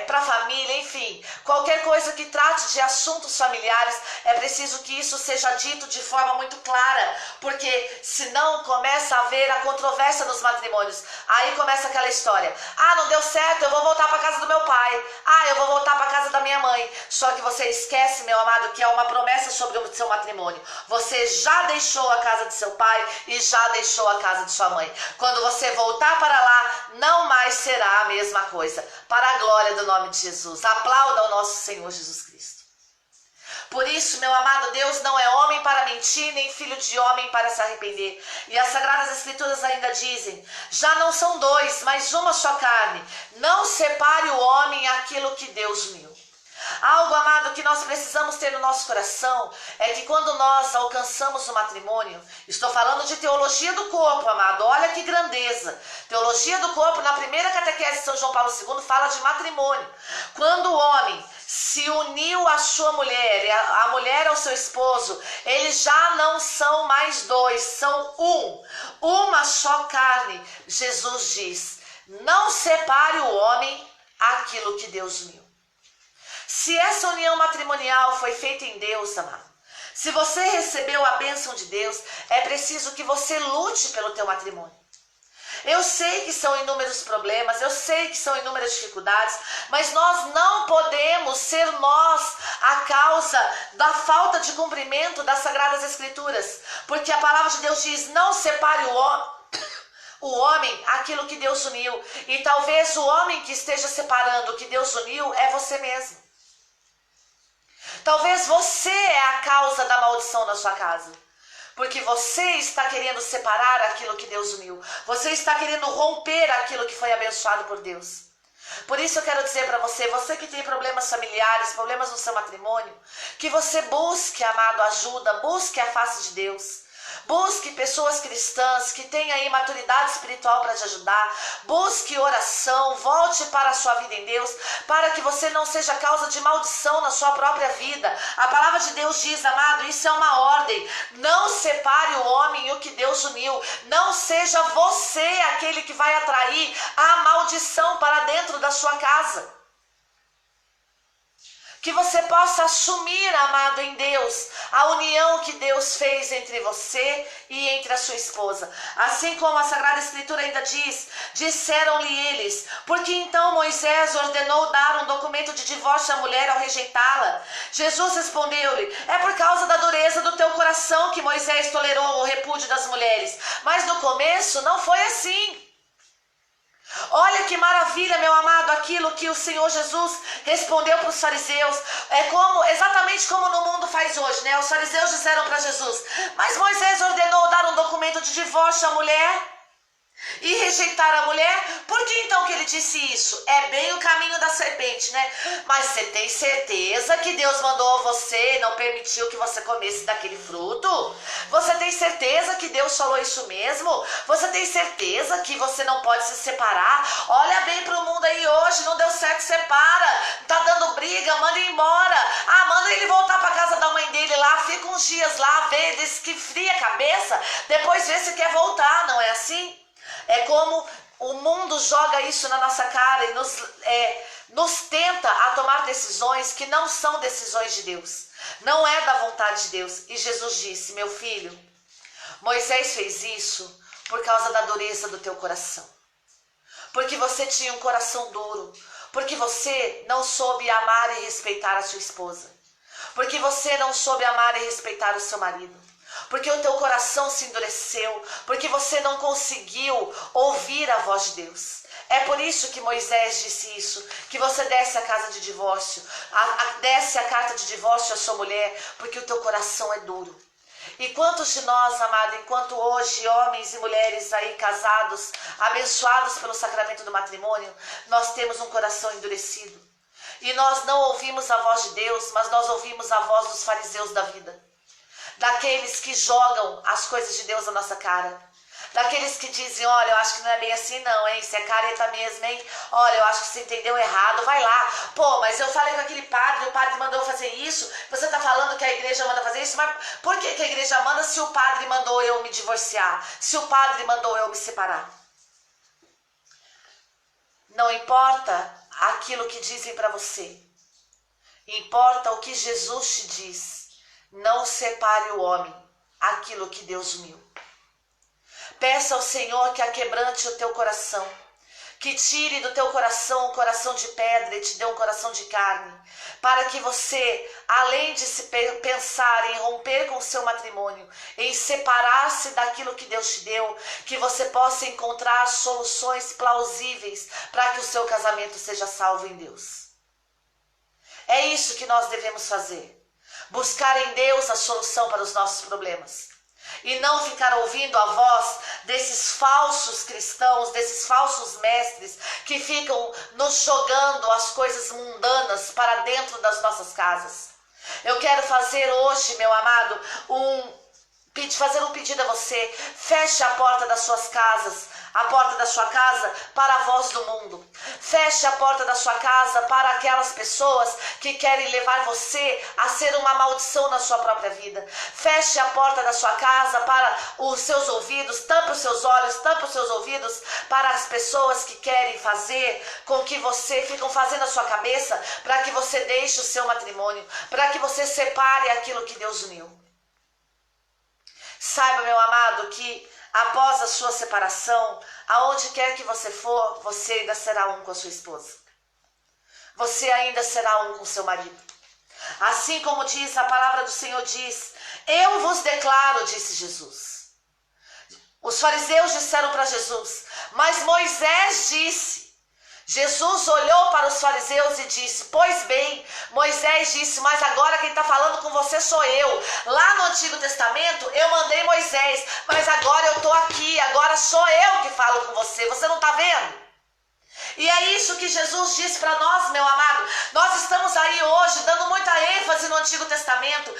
para família, enfim, qualquer coisa que trate de assuntos familiares, é preciso que isso seja dito de forma muito clara, porque senão começa a haver a controvérsia nos matrimônios. Aí começa aquela história: ah, não deu certo, eu vou voltar para casa do meu pai, ah, eu vou voltar para casa da minha mãe. Só que você esquece, meu amado, que há uma promessa sobre o seu matrimônio. Você já deixou a casa de seu pai e já deixou a casa de sua mãe. Quando você voltar para lá, não mais será a mesma coisa. Para a glória do nome de Jesus. Aplauda o nosso Senhor Jesus Cristo. Por isso, meu amado, Deus não é homem para mentir, nem filho de homem para se arrepender. E as Sagradas Escrituras ainda dizem: já não são dois, mas uma só carne. Não separe o homem aquilo que Deus uniu. Algo, amado, que nós precisamos ter no nosso coração é que quando nós alcançamos o matrimônio, estou falando de teologia do corpo, amado, olha que grandeza. Teologia do corpo, na primeira catequese de São João Paulo II, fala de matrimônio. Quando o homem se uniu à sua mulher, a mulher ao seu esposo, eles já não são mais dois, são uma só carne. Jesus diz: não separe o homem aquilo que Deus uniu. Se essa união matrimonial foi feita em Deus, amado, se você recebeu a bênção de Deus, é preciso que você lute pelo teu matrimônio. Eu sei que são inúmeros problemas, eu sei que são inúmeras dificuldades, mas nós não podemos ser nós a causa da falta de cumprimento das Sagradas Escrituras, porque a palavra de Deus diz: não separe o homem aquilo que Deus uniu, e talvez o homem que esteja separando o que Deus uniu é você mesmo. Talvez você é a causa da maldição na sua casa. Porque você está querendo separar aquilo que Deus uniu. Você está querendo romper aquilo que foi abençoado por Deus. Por isso eu quero dizer para você, você que tem problemas familiares, problemas no seu matrimônio, que você busque, amado, ajuda, busque a face de Deus. Busque pessoas cristãs que tenham aí maturidade espiritual para te ajudar. Busque oração, volte para a sua vida em Deus, para que você não seja causa de maldição na sua própria vida. A palavra de Deus diz, amado, isso é uma ordem. Não separe o homem e o que Deus uniu. Não seja você aquele que vai atrair a maldição para dentro da sua casa. Que você possa assumir, amado, em Deus, a união que Deus fez entre você e entre a sua esposa. Assim como a Sagrada Escritura ainda diz, disseram-lhe eles: por que então Moisés ordenou dar um documento de divórcio à mulher ao rejeitá-la? Jesus respondeu-lhe: é por causa da dureza do teu coração que Moisés tolerou o repúdio das mulheres. Mas no começo não foi assim. Olha que maravilha, meu amado, aquilo que o Senhor Jesus respondeu para os fariseus. É exatamente como no mundo faz hoje, né? Os fariseus disseram para Jesus: mas Moisés ordenou dar um documento de divórcio à mulher e rejeitar a mulher. Por que então que ele disse isso? É bem o caminho da serpente, né? Mas você tem certeza que Deus mandou você, não permitiu que você comesse daquele fruto? Você tem certeza que Deus falou isso mesmo? Você tem certeza que você não pode se separar? Olha bem pro mundo aí hoje, não deu certo, separa. Tá dando briga, manda ele embora. Ah, manda ele voltar pra casa da mãe dele lá, fica uns dias lá, vê, diz que fria a cabeça, depois vê se quer voltar, não é assim? É como o mundo joga isso na nossa cara e nos tenta a tomar decisões que não são decisões de Deus. Não é da vontade de Deus. E Jesus disse: meu filho, Moisés fez isso por causa da dureza do teu coração. Porque você tinha um coração duro. Porque você não soube amar e respeitar a sua esposa. Porque você não soube amar e respeitar o seu marido. Porque o teu coração se endureceu, porque você não conseguiu ouvir a voz de Deus. É por isso que Moisés disse isso, que você desse a casa de divórcio, desse a carta de divórcio à sua mulher, porque o teu coração é duro. E quantos de nós, amado, enquanto hoje homens e mulheres aí casados, abençoados pelo sacramento do matrimônio, nós temos um coração endurecido. E nós não ouvimos a voz de Deus, mas nós ouvimos a voz dos fariseus da vida. Daqueles que jogam as coisas de Deus na nossa cara. Daqueles que dizem: olha, eu acho que não é bem assim não, hein? Isso é careta mesmo, hein? Olha, eu acho que você entendeu errado, vai lá. Pô, mas eu falei com aquele padre, o padre mandou fazer isso. Você tá falando que a igreja manda fazer isso, mas por que a igreja manda se o padre mandou eu me divorciar? Se o padre mandou eu me separar? Não importa aquilo que dizem para você. Importa o que Jesus te diz. Não separe o homem, aquilo que Deus uniu. Peça ao Senhor que aquebrante o teu coração, que tire do teu coração um coração de pedra e te dê um coração de carne, para que você, além de se pensar em romper com o seu matrimônio, em separar-se daquilo que Deus te deu, que você possa encontrar soluções plausíveis para que o seu casamento seja salvo em Deus. É isso que nós devemos fazer. Buscar em Deus a solução para os nossos problemas. E não ficar ouvindo a voz desses falsos cristãos, desses falsos mestres que ficam nos jogando as coisas mundanas para dentro das nossas casas. Eu quero fazer hoje, meu amado, fazer um pedido a você. Feche a porta das suas casas, a porta da sua casa para a voz do mundo. Feche a porta da sua casa para aquelas pessoas que querem levar você a ser uma maldição na sua própria vida. Feche a porta da sua casa para os seus ouvidos, tampe os seus olhos, tampe os seus ouvidos para as pessoas que querem fazer com que você, ficam fazendo a sua cabeça para que você deixe o seu matrimônio, para que você separe aquilo que Deus uniu. Saiba, meu amado, que após a sua separação, aonde quer que você for, você ainda será um com a sua esposa. Você ainda será um com seu marido. Assim como diz a palavra do Senhor diz, eu vos declaro, disse Jesus. Os fariseus disseram para Jesus, mas Moisés disse. Jesus olhou para os fariseus e disse, pois bem, Moisés disse, mas agora quem está falando com você sou eu. Lá no Antigo Testamento eu mandei Moisés, mas agora eu estou aqui, agora sou eu que falo com você. Você não está vendo? E é isso que Jesus disse para nós, meu amado. Nós estamos aí hoje dando muita ênfase no Antigo Testamento.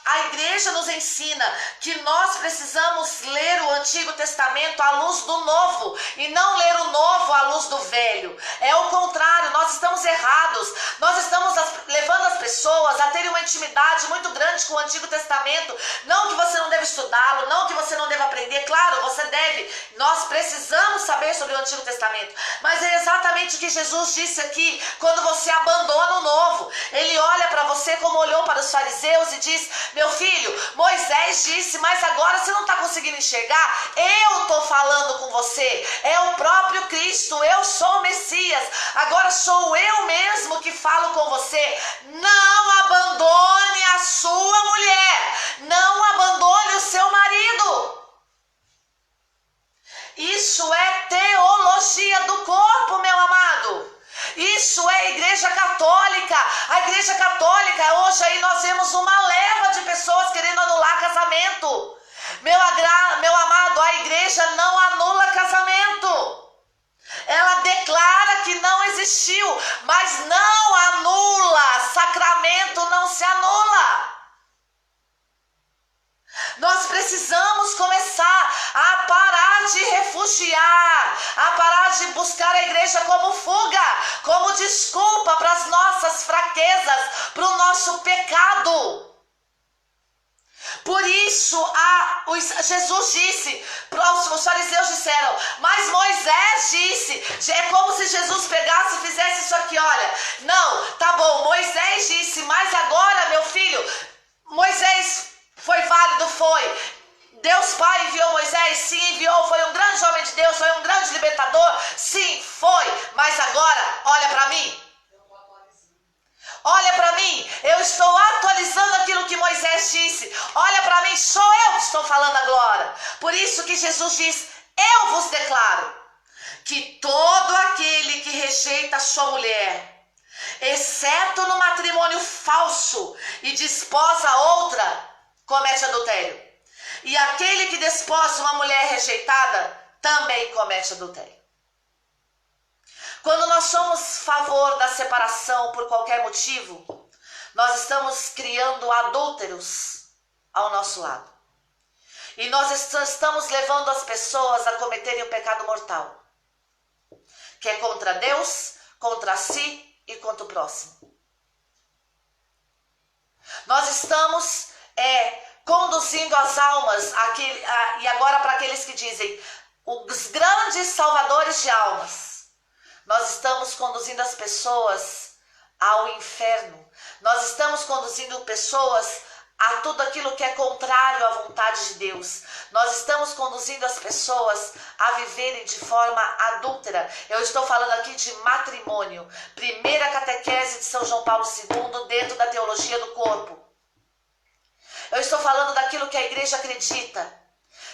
A igreja nos ensina que nós precisamos ler o Antigo Testamento à luz do Novo e não ler o Novo à luz do Velho. É o contrário, nós estamos errados. Nós estamos levando as pessoas a terem uma intimidade muito grande com o Antigo Testamento. Não que você não deve estudá-lo, não que você não deve aprender. Claro, você deve. Nós precisamos saber sobre o Antigo Testamento. Mas é exatamente o que Jesus disse aqui, quando você abandona o Novo. Ele olha para você como olhou para os fariseus e diz, meu filho, Moisés disse, mas agora você não está conseguindo enxergar? Eu estou falando com você. É o próprio Cristo, eu sou o Messias. Agora sou eu mesmo que falo com você. Não abandone a sua mulher. Não abandone o seu marido. Isso é teologia do corpo, meu amado. Isso é a Igreja Católica. A Igreja Católica, hoje aí nós vemos uma leva de pessoas querendo anular casamento. Meu amado, a igreja não anula casamento. Ela declara que não existiu, mas não anula. Sacramento não se anula. Nós precisamos começar a parar de refugiar, a parar de buscar a igreja como fuga, como desculpa para as nossas fraquezas, para o nosso pecado. Por isso, Jesus disse, os fariseus disseram, mas Moisés disse, é como se Jesus pegasse e fizesse isso aqui, olha, não, tá bom, Moisés disse, mas agora, meu filho, Moisés foi válido, foi. Deus Pai enviou Moisés? Sim, enviou. Foi um grande homem de Deus, foi um grande libertador? Sim, foi. Mas agora, olha para mim. Olha para mim. Eu estou atualizando aquilo que Moisés disse. Olha para mim, sou eu que estou falando agora. Por isso que Jesus diz, eu vos declaro que todo aquele que rejeita a sua mulher, exceto no matrimônio falso e desposa outra, comete adultério. E aquele que desposa uma mulher rejeitada também comete adultério. Quando nós somos a favor da separação por qualquer motivo, nós estamos criando adúlteros ao nosso lado. E nós estamos levando as pessoas a cometerem o pecado mortal, que é contra Deus, contra si e contra o próximo. Nós estamos conduzindo as almas, e agora para aqueles que dizem, os grandes salvadores de almas, nós estamos conduzindo as pessoas ao inferno, nós estamos conduzindo pessoas a tudo aquilo que é contrário à vontade de Deus, nós estamos conduzindo as pessoas a viverem de forma adúltera. Eu estou falando aqui de matrimônio, primeira catequese de São João Paulo II dentro da teologia do corpo. Eu estou falando daquilo que a igreja acredita.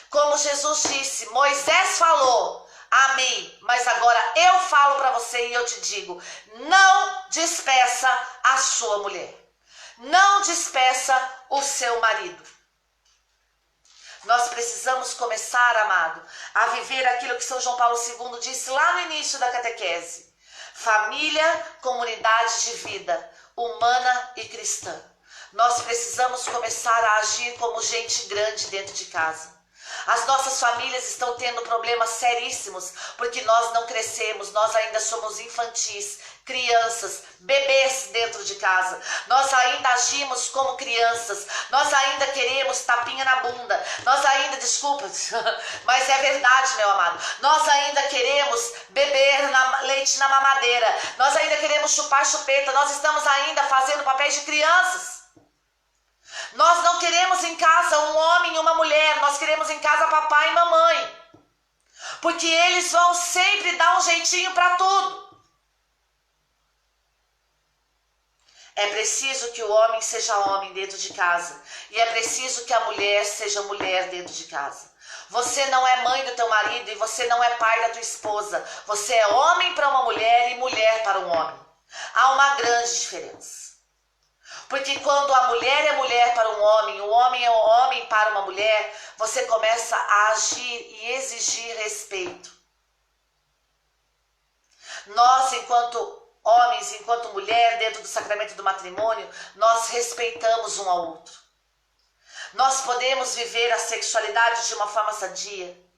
Como Jesus disse, Moisés falou a mim, mas agora eu falo para você e eu te digo, não despeça a sua mulher. Não despeça o seu marido. Nós precisamos começar, amado, a viver aquilo que São João Paulo II disse lá no início da catequese. Família, comunidade de vida, humana e cristã. Nós precisamos começar a agir como gente grande dentro de casa. As nossas famílias estão tendo problemas seríssimos porque nós não crescemos, nós ainda somos infantis, crianças, bebês dentro de casa. Nós ainda agimos como crianças, nós ainda queremos tapinha na bunda, nós ainda, desculpa, mas é verdade, meu amado, nós ainda queremos beber leite na mamadeira, nós ainda queremos chupar chupeta, nós estamos ainda fazendo papéis de crianças. Nós não queremos em casa um homem e uma mulher, nós queremos em casa papai e mamãe. Porque eles vão sempre dar um jeitinho para tudo. É preciso que o homem seja homem dentro de casa. E é preciso que a mulher seja mulher dentro de casa. Você não é mãe do teu marido e você não é pai da tua esposa. Você é homem para uma mulher e mulher para um homem. Há uma grande diferença. Porque quando a mulher é mulher para um homem, o homem é um homem para uma mulher, você começa a agir e exigir respeito. Nós, enquanto homens, enquanto mulher, dentro do sacramento do matrimônio, nós respeitamos um ao outro. Nós podemos viver a sexualidade de uma forma sadia.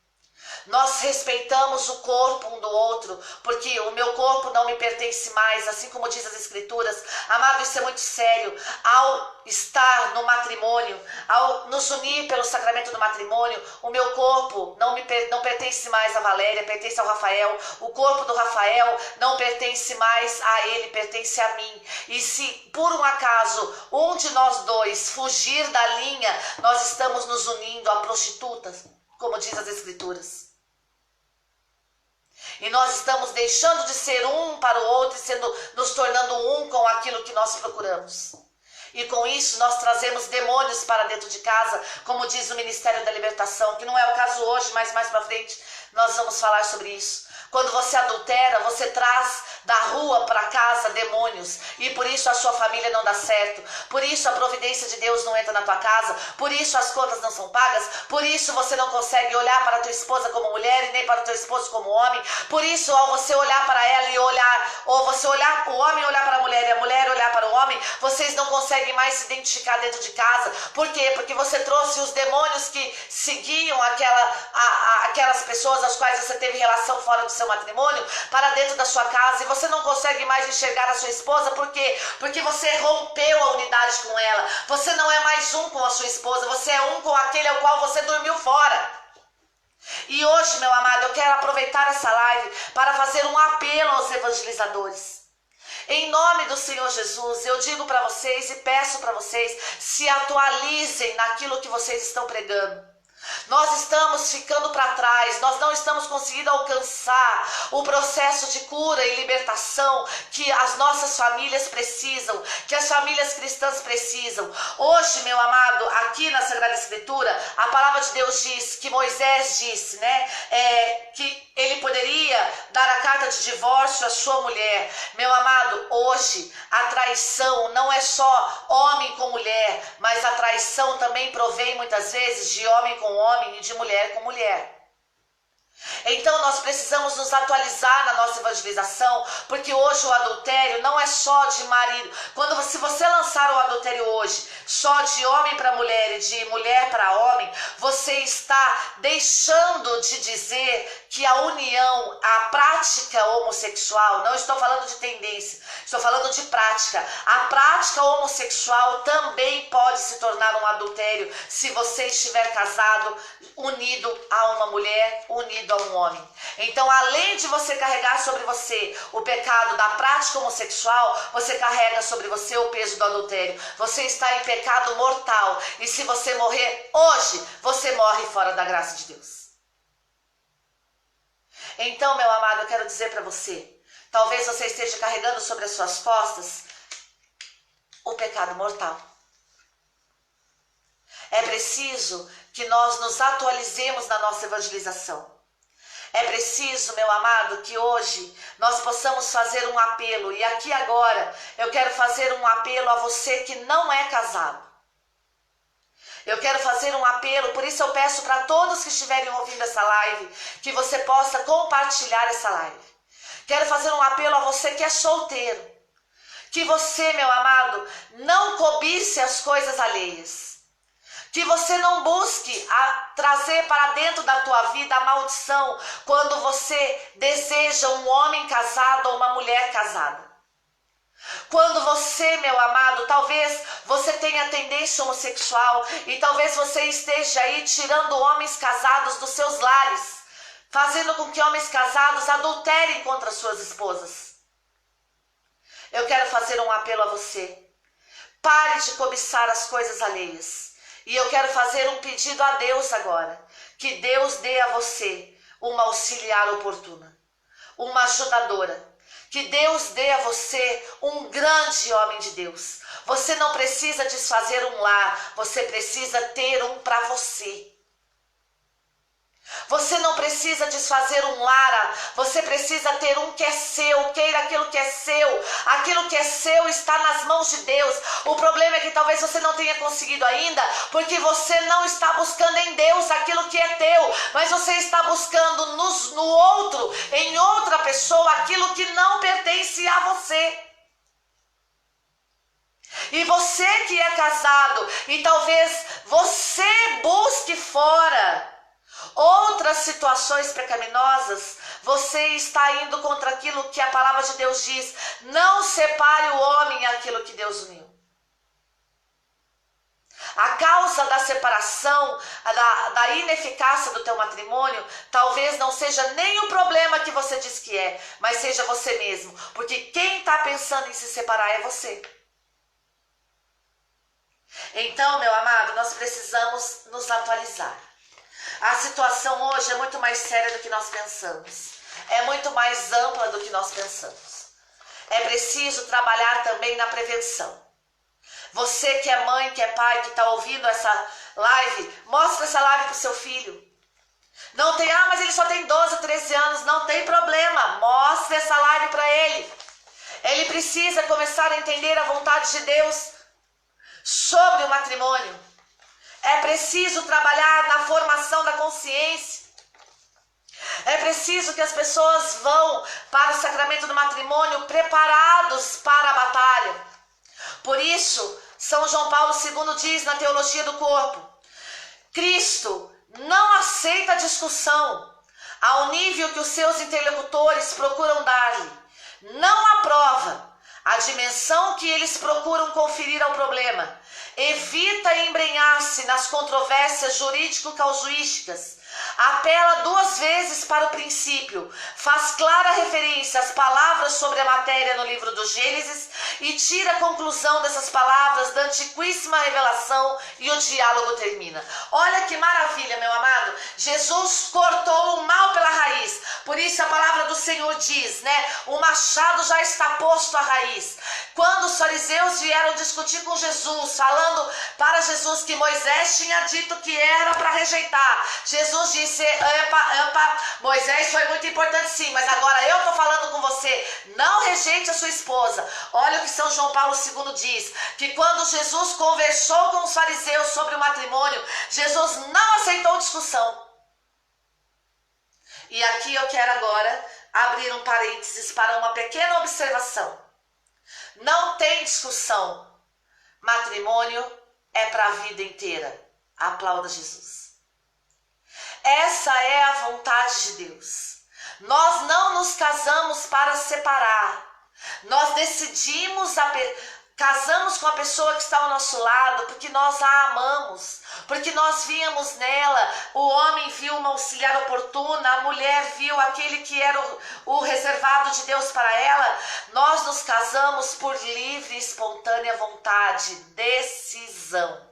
Nós respeitamos o corpo um do outro, porque o meu corpo não me pertence mais, assim como diz as Escrituras. Amado, isso é muito sério. Ao estar no matrimônio, ao nos unir pelo sacramento do matrimônio, o meu corpo não pertence mais a Valéria, pertence ao Rafael. O corpo do Rafael não pertence mais a ele, pertence a mim. E se por um acaso um de nós dois fugir da linha, nós estamos nos unindo a prostitutas, como diz as Escrituras. E nós estamos deixando de ser um para o outro e nos tornando um com aquilo que nós procuramos. E com isso nós trazemos demônios para dentro de casa, como diz o Ministério da Libertação, que não é o caso hoje, mas mais para frente nós vamos falar sobre isso. Quando você adultera, você traz da rua para casa demônios. E por isso a sua família não dá certo. Por isso a providência de Deus não entra na tua casa. Por isso as contas não são pagas. Por isso você não consegue olhar para a tua esposa como mulher e nem para o teu esposo como homem. Por isso ao você olhar para ela e olhar, ou você olhar o homem olhar para a mulher e a mulher olhar para o homem, vocês não conseguem mais se identificar dentro de casa. Por quê? Porque você trouxe os demônios que seguiam aquelas pessoas às quais você teve relação fora do seu matrimônio para dentro da sua casa, e você não consegue mais enxergar a sua esposa. Por quê? Porque você rompeu a unidade com ela. Você não é mais um com a sua esposa, você é um com aquele ao qual você dormiu fora. E hoje, meu amado, eu quero aproveitar essa live para fazer um apelo aos evangelizadores. Em nome do Senhor Jesus, eu digo para vocês e peço para vocês, se atualizem naquilo que vocês estão pregando. Nós estamos ficando para trás, nós não estamos conseguindo alcançar o processo de cura e libertação que as nossas famílias precisam, que as famílias cristãs precisam. Hoje, meu amado, aqui na Sagrada Escritura, a palavra de Deus diz, que Moisés disse, que ele poderia dar a carta de divórcio à sua mulher. Meu amado, hoje a traição não é só homem com mulher, mas a traição também provém muitas vezes de homem com homem e de mulher com mulher. Então nós precisamos nos atualizar na nossa evangelização, porque hoje o adultério não é só de marido. Se você lançar o adultério hoje só de homem para mulher e de mulher para homem, você está deixando de dizer que a união, a prática homossexual, não estou falando de tendência, estou falando de prática. A prática homossexual também pode se tornar um adultério se você estiver casado, unido a uma mulher, unido a um homem. Então, além de você carregar sobre você o pecado da prática homossexual, você carrega sobre você o peso do adultério. Você está em pecado mortal. E se você morrer hoje, você morre fora da graça de Deus. Então, meu amado, eu quero dizer para você, talvez você esteja carregando sobre as suas costas o pecado mortal. É preciso que nós nos atualizemos na nossa evangelização. É preciso, meu amado, que hoje nós possamos fazer um apelo. E aqui agora eu quero fazer um apelo a você que não é casado. Eu quero fazer um apelo, por isso eu peço para todos que estiverem ouvindo essa live, que você possa compartilhar essa live. Quero fazer um apelo a você que é solteiro. Que você, meu amado, não cobice as coisas alheias. Que você não busque trazer para dentro da tua vida a maldição quando você deseja um homem casado ou uma mulher casada. Quando você, meu amado, talvez você tenha tendência homossexual e talvez você esteja aí tirando homens casados dos seus lares, fazendo com que homens casados adulterem contra suas esposas. Eu quero fazer um apelo a você. Pare de cobiçar as coisas alheias. E eu quero fazer um pedido a Deus agora. Que Deus dê a você uma auxiliar oportuna, uma ajudadora. Que Deus dê a você um grande homem de Deus. Você não precisa desfazer um lar, você precisa ter um para você. Você não precisa desfazer um lar, você precisa ter um que é seu. Queira aquilo que é seu. Aquilo que é seu está nas mãos de Deus. O problema é que talvez você não tenha conseguido ainda, porque você não está buscando em Deus aquilo que é teu, mas você está buscando no outro, em outra pessoa, aquilo que não pertence a você. E você que é casado, e talvez você busque fora outras situações pecaminosas, você está indo contra aquilo que a palavra de Deus diz. Não separe o homem aquilo que Deus uniu. A causa da separação, da ineficácia do teu matrimônio, talvez não seja nem o problema que você diz que é, mas seja você mesmo. Porque quem está pensando em se separar é você. Então, meu amado, nós precisamos nos atualizar. A situação hoje é muito mais séria do que nós pensamos. É muito mais ampla do que nós pensamos. É preciso trabalhar também na prevenção. Você que é mãe, que é pai, que está ouvindo essa live, mostra essa live para o seu filho. Não tem, mas ele só tem 12, 13 anos. Não tem problema, mostre essa live para ele. Ele precisa começar a entender a vontade de Deus sobre o matrimônio. É preciso trabalhar na formação da consciência. É preciso que as pessoas vão para o sacramento do matrimônio preparados para a batalha. Por isso, São João Paulo II diz na Teologia do Corpo: Cristo não aceita discussão ao nível que os seus interlocutores procuram dar-lhe. Não aprova a dimensão que eles procuram conferir ao problema. Evita embrenhar-se nas controvérsias jurídico-casuísticas. Apela 2 vezes para o princípio. Faz clara referência às palavras sobre a matéria no livro do Gênesis e tira a conclusão dessas palavras da antiquíssima revelação, e o diálogo termina. Olha que maravilha, meu amado. Jesus cortou o mal pela raiz. Por isso a palavra do Senhor diz, né? O machado já está posto à raiz. Quando os fariseus vieram discutir com Jesus, falando para Jesus que Moisés tinha dito que era para rejeitar, Jesus disse: Moisés foi muito importante sim, mas agora eu estou falando com você, não rejeite a sua esposa. Olha o que São João Paulo II diz, que quando Jesus conversou com os fariseus sobre o matrimônio, Jesus não aceitou discussão. E aqui eu quero agora abrir um parênteses para uma pequena observação. Não tem discussão. Matrimônio é para a vida inteira. Aplauda Jesus. Essa é a vontade de Deus. Nós não nos casamos para separar. Nós decidimos, casamos com a pessoa que está ao nosso lado porque nós a amamos, porque nós víamos nela, o homem viu uma auxiliar oportuna, a mulher viu aquele que era o reservado de Deus para ela. Nós nos casamos por livre e espontânea vontade, decisão.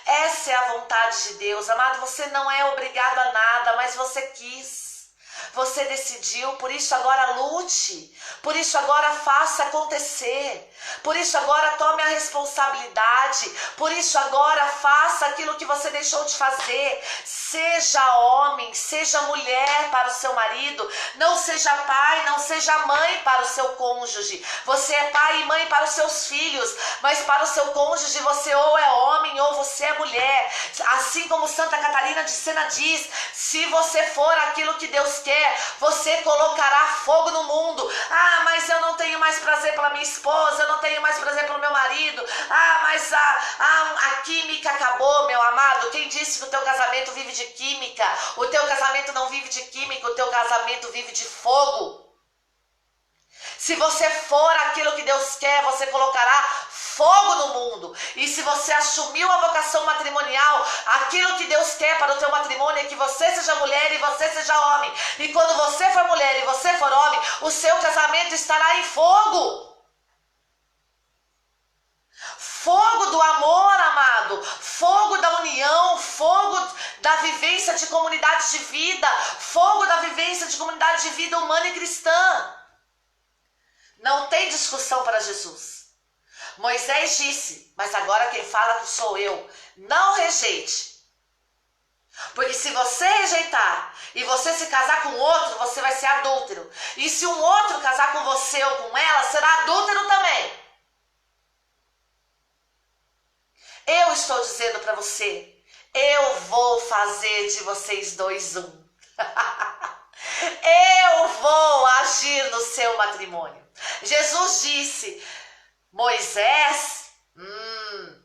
Essa é a vontade de Deus. Amado, você não é obrigado a nada, mas você quis. Você decidiu, por isso agora lute, por isso agora faça acontecer, por isso agora tome a responsabilidade, por isso agora faça aquilo que você deixou de fazer. Seja homem, seja mulher para o seu marido, não seja pai, não seja mãe para o seu cônjuge. Você é pai e mãe para os seus filhos, mas para o seu cônjuge você ou é homem ou você é mulher. Assim como Santa Catarina de Sena diz, se você for aquilo que Deus quer, você colocará fogo no mundo. Mas eu não tenho mais prazer pela minha esposa, eu não tenho mais prazer pelo meu marido. Mas a química acabou, meu amado. Quem disse que o teu casamento vive de química? O teu casamento não vive de química, o teu casamento vive de fogo. Se você for aquilo que Deus quer, você colocará fogo no mundo. E se você assumiu a vocação matrimonial, aquilo que Deus quer para o teu matrimônio é que você seja mulher e você seja homem. E quando você for mulher e você for homem, o seu casamento estará em fogo. Fogo do amor, amado. Fogo da união, fogo da vivência de comunidade de vida, fogo da vivência de comunidade de vida humana e cristã. Não tem discussão para Jesus. Moisés disse, mas agora quem fala sou eu. Não rejeite. Porque se você rejeitar e você se casar com outro, você vai ser adúltero. E se um outro casar com você ou com ela, será adúltero também. Eu estou dizendo para você, eu vou fazer de vocês dois um. Eu vou agir no seu matrimônio. Jesus disse, Moisés,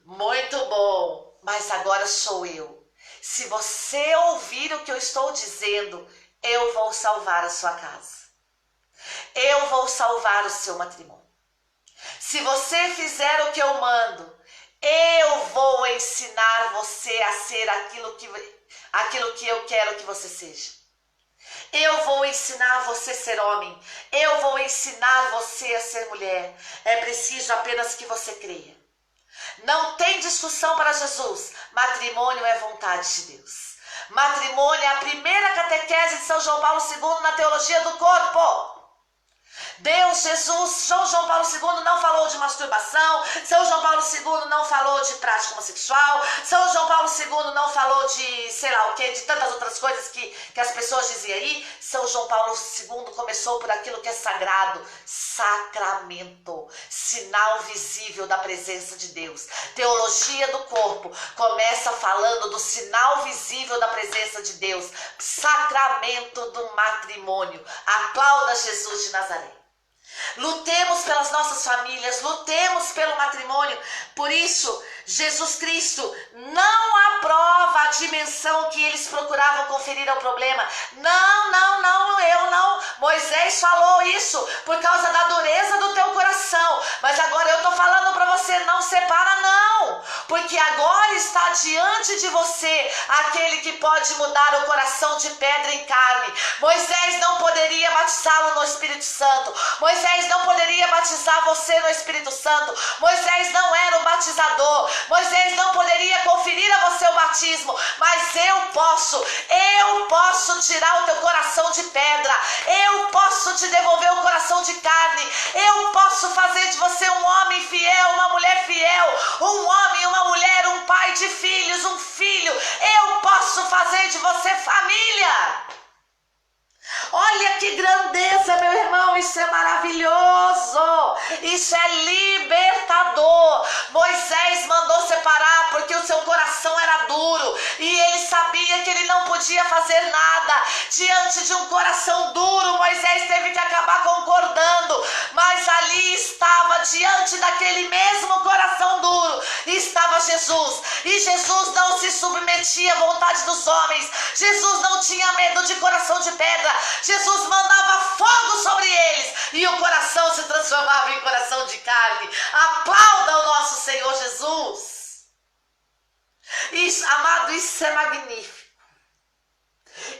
muito bom, mas agora sou eu. Se você ouvir o que eu estou dizendo, eu vou salvar a sua casa. Eu vou salvar o seu matrimônio. Se você fizer o que eu mando, eu vou ensinar você a ser aquilo que eu quero que você seja. Eu vou ensinar você a ser homem. Eu vou ensinar você a ser mulher. É preciso apenas que você creia. Não tem discussão para Jesus. Matrimônio é vontade de Deus. Matrimônio é a primeira catequese de São João Paulo II na teologia do corpo. Deus, Jesus, São João Paulo II não falou de masturbação, São João Paulo II não falou de prática homossexual, São João Paulo II não falou de sei lá o que, de tantas outras coisas que as pessoas diziam aí. São João Paulo II começou por aquilo que é sagrado, sacramento, sinal visível da presença de Deus. Teologia do corpo começa falando do sinal visível da presença de Deus, sacramento do matrimônio. Aplauda Jesus de Nazaré. Lutemos pelas nossas famílias, lutemos pelo matrimônio. Por isso, Jesus Cristo não aprova a dimensão que eles procuravam conferir ao problema. Não, eu não. Moisés falou isso por causa da dureza do teu coração. Mas agora eu estou falando para você, não separa não. Porque agora está diante de você aquele que pode mudar o coração de pedra em carne. Moisés não poderia batizá-lo no Espírito Santo. Moisés não poderia batizar você no Espírito Santo. Moisés não era o batizador. Moisés não poderia conferir a você o batismo. Mas eu posso tirar o teu coração de pedra. Eu posso te devolver o coração de carne. Eu posso fazer de você um homem fiel, uma mulher fiel, um homem, uma mulher, um pai de filhos, um filho. Eu posso fazer de você família. Olha que grandeza, meu irmão, isso é maravilhoso, isso é libertador. Moisés mandou separar porque o seu coração era duro e ele sabia que ele não podia fazer nada. Diante de um coração duro, Moisés teve que acabar concordando, mas ali estava, diante daquele mesmo coração duro, estava Jesus, e Jesus não se submetia à vontade dos homens. Jesus não tinha medo de coração de pedra. Jesus mandava fogo sobre eles e o coração se transformava em coração de carne. Aplauda o nosso Senhor Jesus. Isso, amado, isso é magnífico.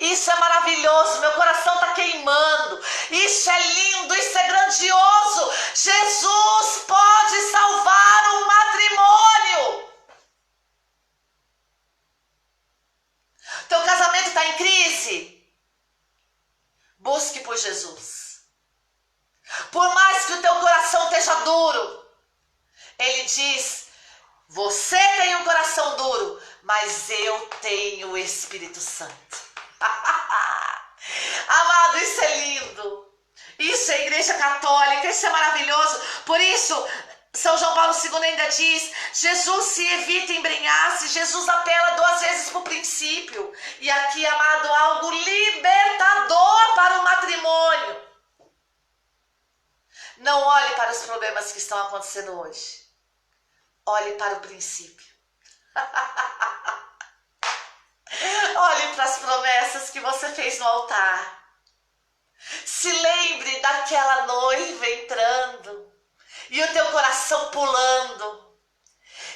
Isso é maravilhoso, meu coração está queimando. Isso é lindo, isso é grandioso. Jesus pode salvar um matrimônio. Teu casamento está em crise? Busque por Jesus. Por mais que o teu coração esteja duro, ele diz, você tem um coração duro, mas eu tenho o Espírito Santo. Amado, isso é lindo. Isso é Igreja Católica, isso é maravilhoso. Por isso, São João Paulo II ainda diz, Jesus se evita embrenhar-se, Jesus apela 2 vezes para o princípio. E aqui, amado, algo libertador para o matrimônio. Não olhe para os problemas que estão acontecendo hoje. Olhe para o princípio. Olhe para as promessas que você fez no altar. Se lembre daquela noiva entrando e o teu coração pulando.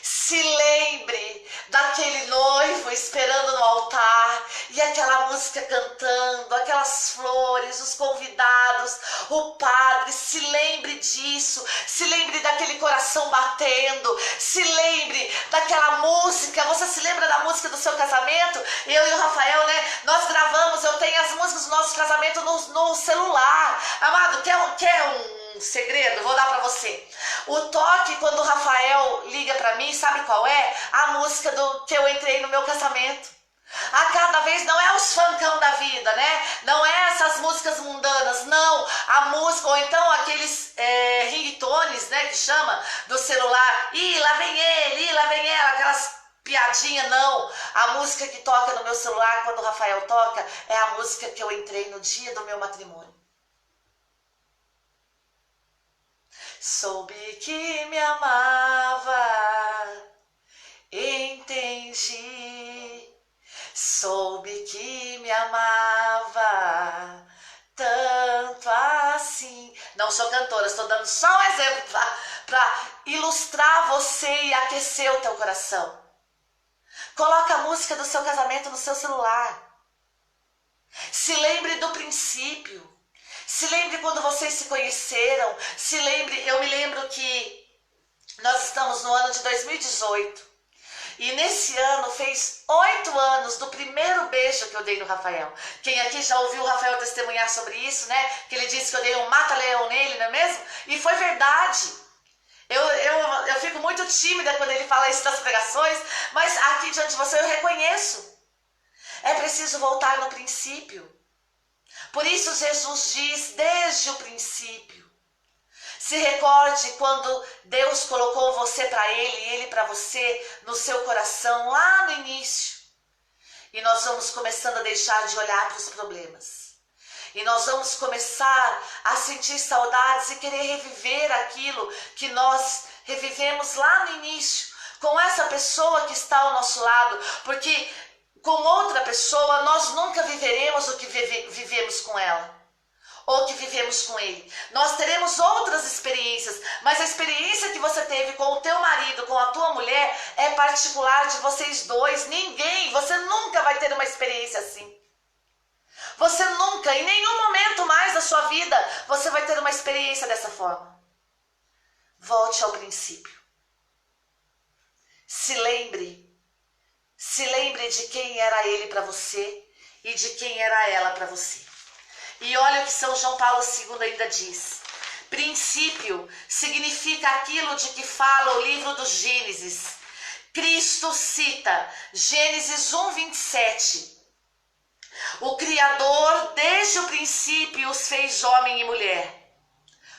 Se lembre daquele noivo esperando no altar e aquela música cantando, aquelas flores, os convidados, o padre, se lembre disso, se lembre daquele coração batendo, se lembre daquela música. Você se lembra da música do seu casamento? Eu e o Rafael, né, nós gravamos, eu tenho as músicas do nosso casamento no celular. Amado, quer um segredo? Vou dar pra você. O toque, quando o Rafael liga pra mim, sabe qual é? A música que eu entrei no meu casamento. A cada vez não é os funkão da vida, né? Não é essas músicas mundanas, não. A música, ou então aqueles ringtones, né, que chama, do celular. Ih, lá vem ele, ih, lá vem ela, aquelas piadinha, não. A música que toca no meu celular quando o Rafael toca é a música que eu entrei no dia do meu matrimônio. Soube que me amava, entendi. Soube que me amava tanto assim. Não sou cantora, estou dando só um exemplo para ilustrar você e aquecer o teu coração. Coloca a música do seu casamento no seu celular. Se lembre do princípio. Se lembre quando vocês se conheceram. Se lembre, eu me lembro que nós estamos no ano de 2018. E nesse ano fez 8 anos do primeiro beijo que eu dei no Rafael. Quem aqui já ouviu o Rafael testemunhar sobre isso, né? Que ele disse que eu dei um mata-leão nele, não é mesmo? E foi verdade. Eu fico muito tímida quando ele fala isso nas pregações, mas aqui diante de você eu reconheço. É preciso voltar no princípio. Por isso Jesus diz desde o princípio. Se recorde quando Deus colocou você para Ele e Ele para você no seu coração lá no início. E nós vamos começando a deixar de olhar para os problemas. E nós vamos começar a sentir saudades e querer reviver aquilo que nós revivemos lá no início, com essa pessoa que está ao nosso lado, porque com outra pessoa nós nunca viveremos o que vivemos com ela, ou que vivemos com ele. Nós teremos outras experiências, mas a experiência que você teve com o teu marido, com a tua mulher, é particular de vocês dois. Você nunca vai ter uma experiência assim. Você nunca, em nenhum momento mais da sua vida, você vai ter uma experiência dessa forma. Volte ao princípio. Se lembre de quem era ele para você e de quem era ela para você. E olha o que São João Paulo II ainda diz. Princípio significa aquilo de que fala o livro do Gênesis. Cristo cita Gênesis 1:27. O Criador, desde o princípio, os fez homem e mulher.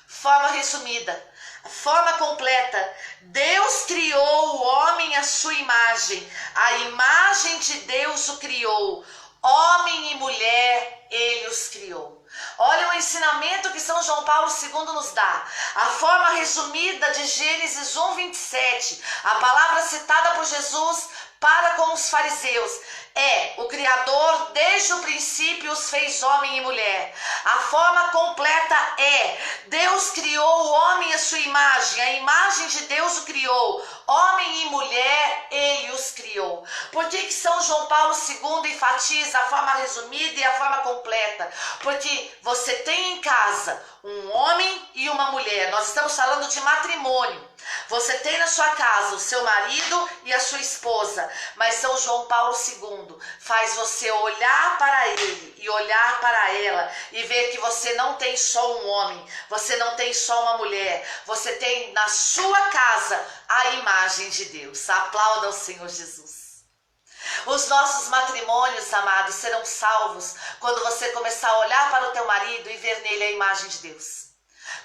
Forma resumida, forma completa. Deus criou o homem à sua imagem. A imagem de Deus o criou. Homem e mulher, ele os criou. Olha o ensinamento que São João Paulo II nos dá. A forma resumida de Gênesis 1:27, a palavra citada por Jesus para com os fariseus, é: o Criador desde o princípio os fez homem e mulher. A forma completa é: Deus criou o homem à sua imagem, a imagem de Deus o criou. Homem e mulher, ele os criou. Por que São João Paulo II enfatiza a forma resumida e a forma completa? Porque você tem em casa um homem e uma mulher. Nós estamos falando de matrimônio. Você tem na sua casa o seu marido e a sua esposa, mas São João Paulo II faz você olhar para ele e olhar para ela e ver que você não tem só um homem, você não tem só uma mulher, você tem na sua casa a imagem de Deus. Aplauda o Senhor Jesus. Os nossos matrimônios, amados, serão salvos quando você começar a olhar para o teu marido e ver nele a imagem de Deus.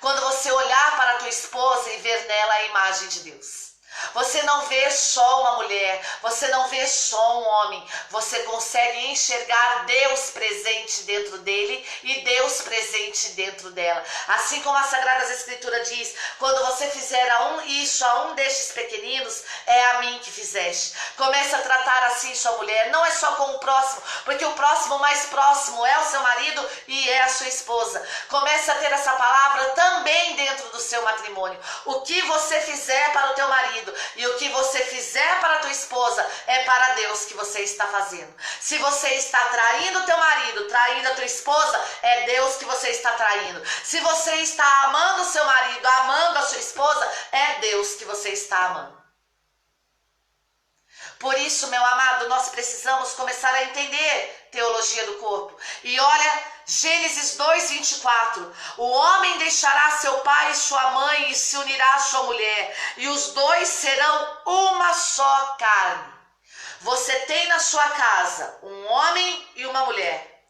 Quando você olhar para a tua esposa e ver nela a imagem de Deus. Você não vê só uma mulher, você não vê só um homem, você consegue enxergar Deus presente dentro dele e Deus presente dentro dela. Assim como as Sagradas Escrituras diz: quando você fizer a um destes pequeninos, é a mim que fizeste. Comece a tratar assim sua mulher, não é só com o próximo, porque o próximo mais próximo é o seu marido e é a sua esposa. Comece a ter essa palavra também dentro do seu matrimônio. O que você fizer para o teu marido, marido. E o que você fizer para a tua esposa é para Deus que você está fazendo. Se você está traindo o teu marido, traindo a tua esposa, é Deus que você está traindo. Se você está amando o seu marido, amando a sua esposa, é Deus que você está amando. Por isso, meu amado, nós precisamos começar a entender teologia do corpo. E olha, Gênesis 2:24. O homem deixará seu pai e sua mãe e se unirá à sua mulher, e os dois serão uma só carne. Você tem na sua casa um homem e uma mulher,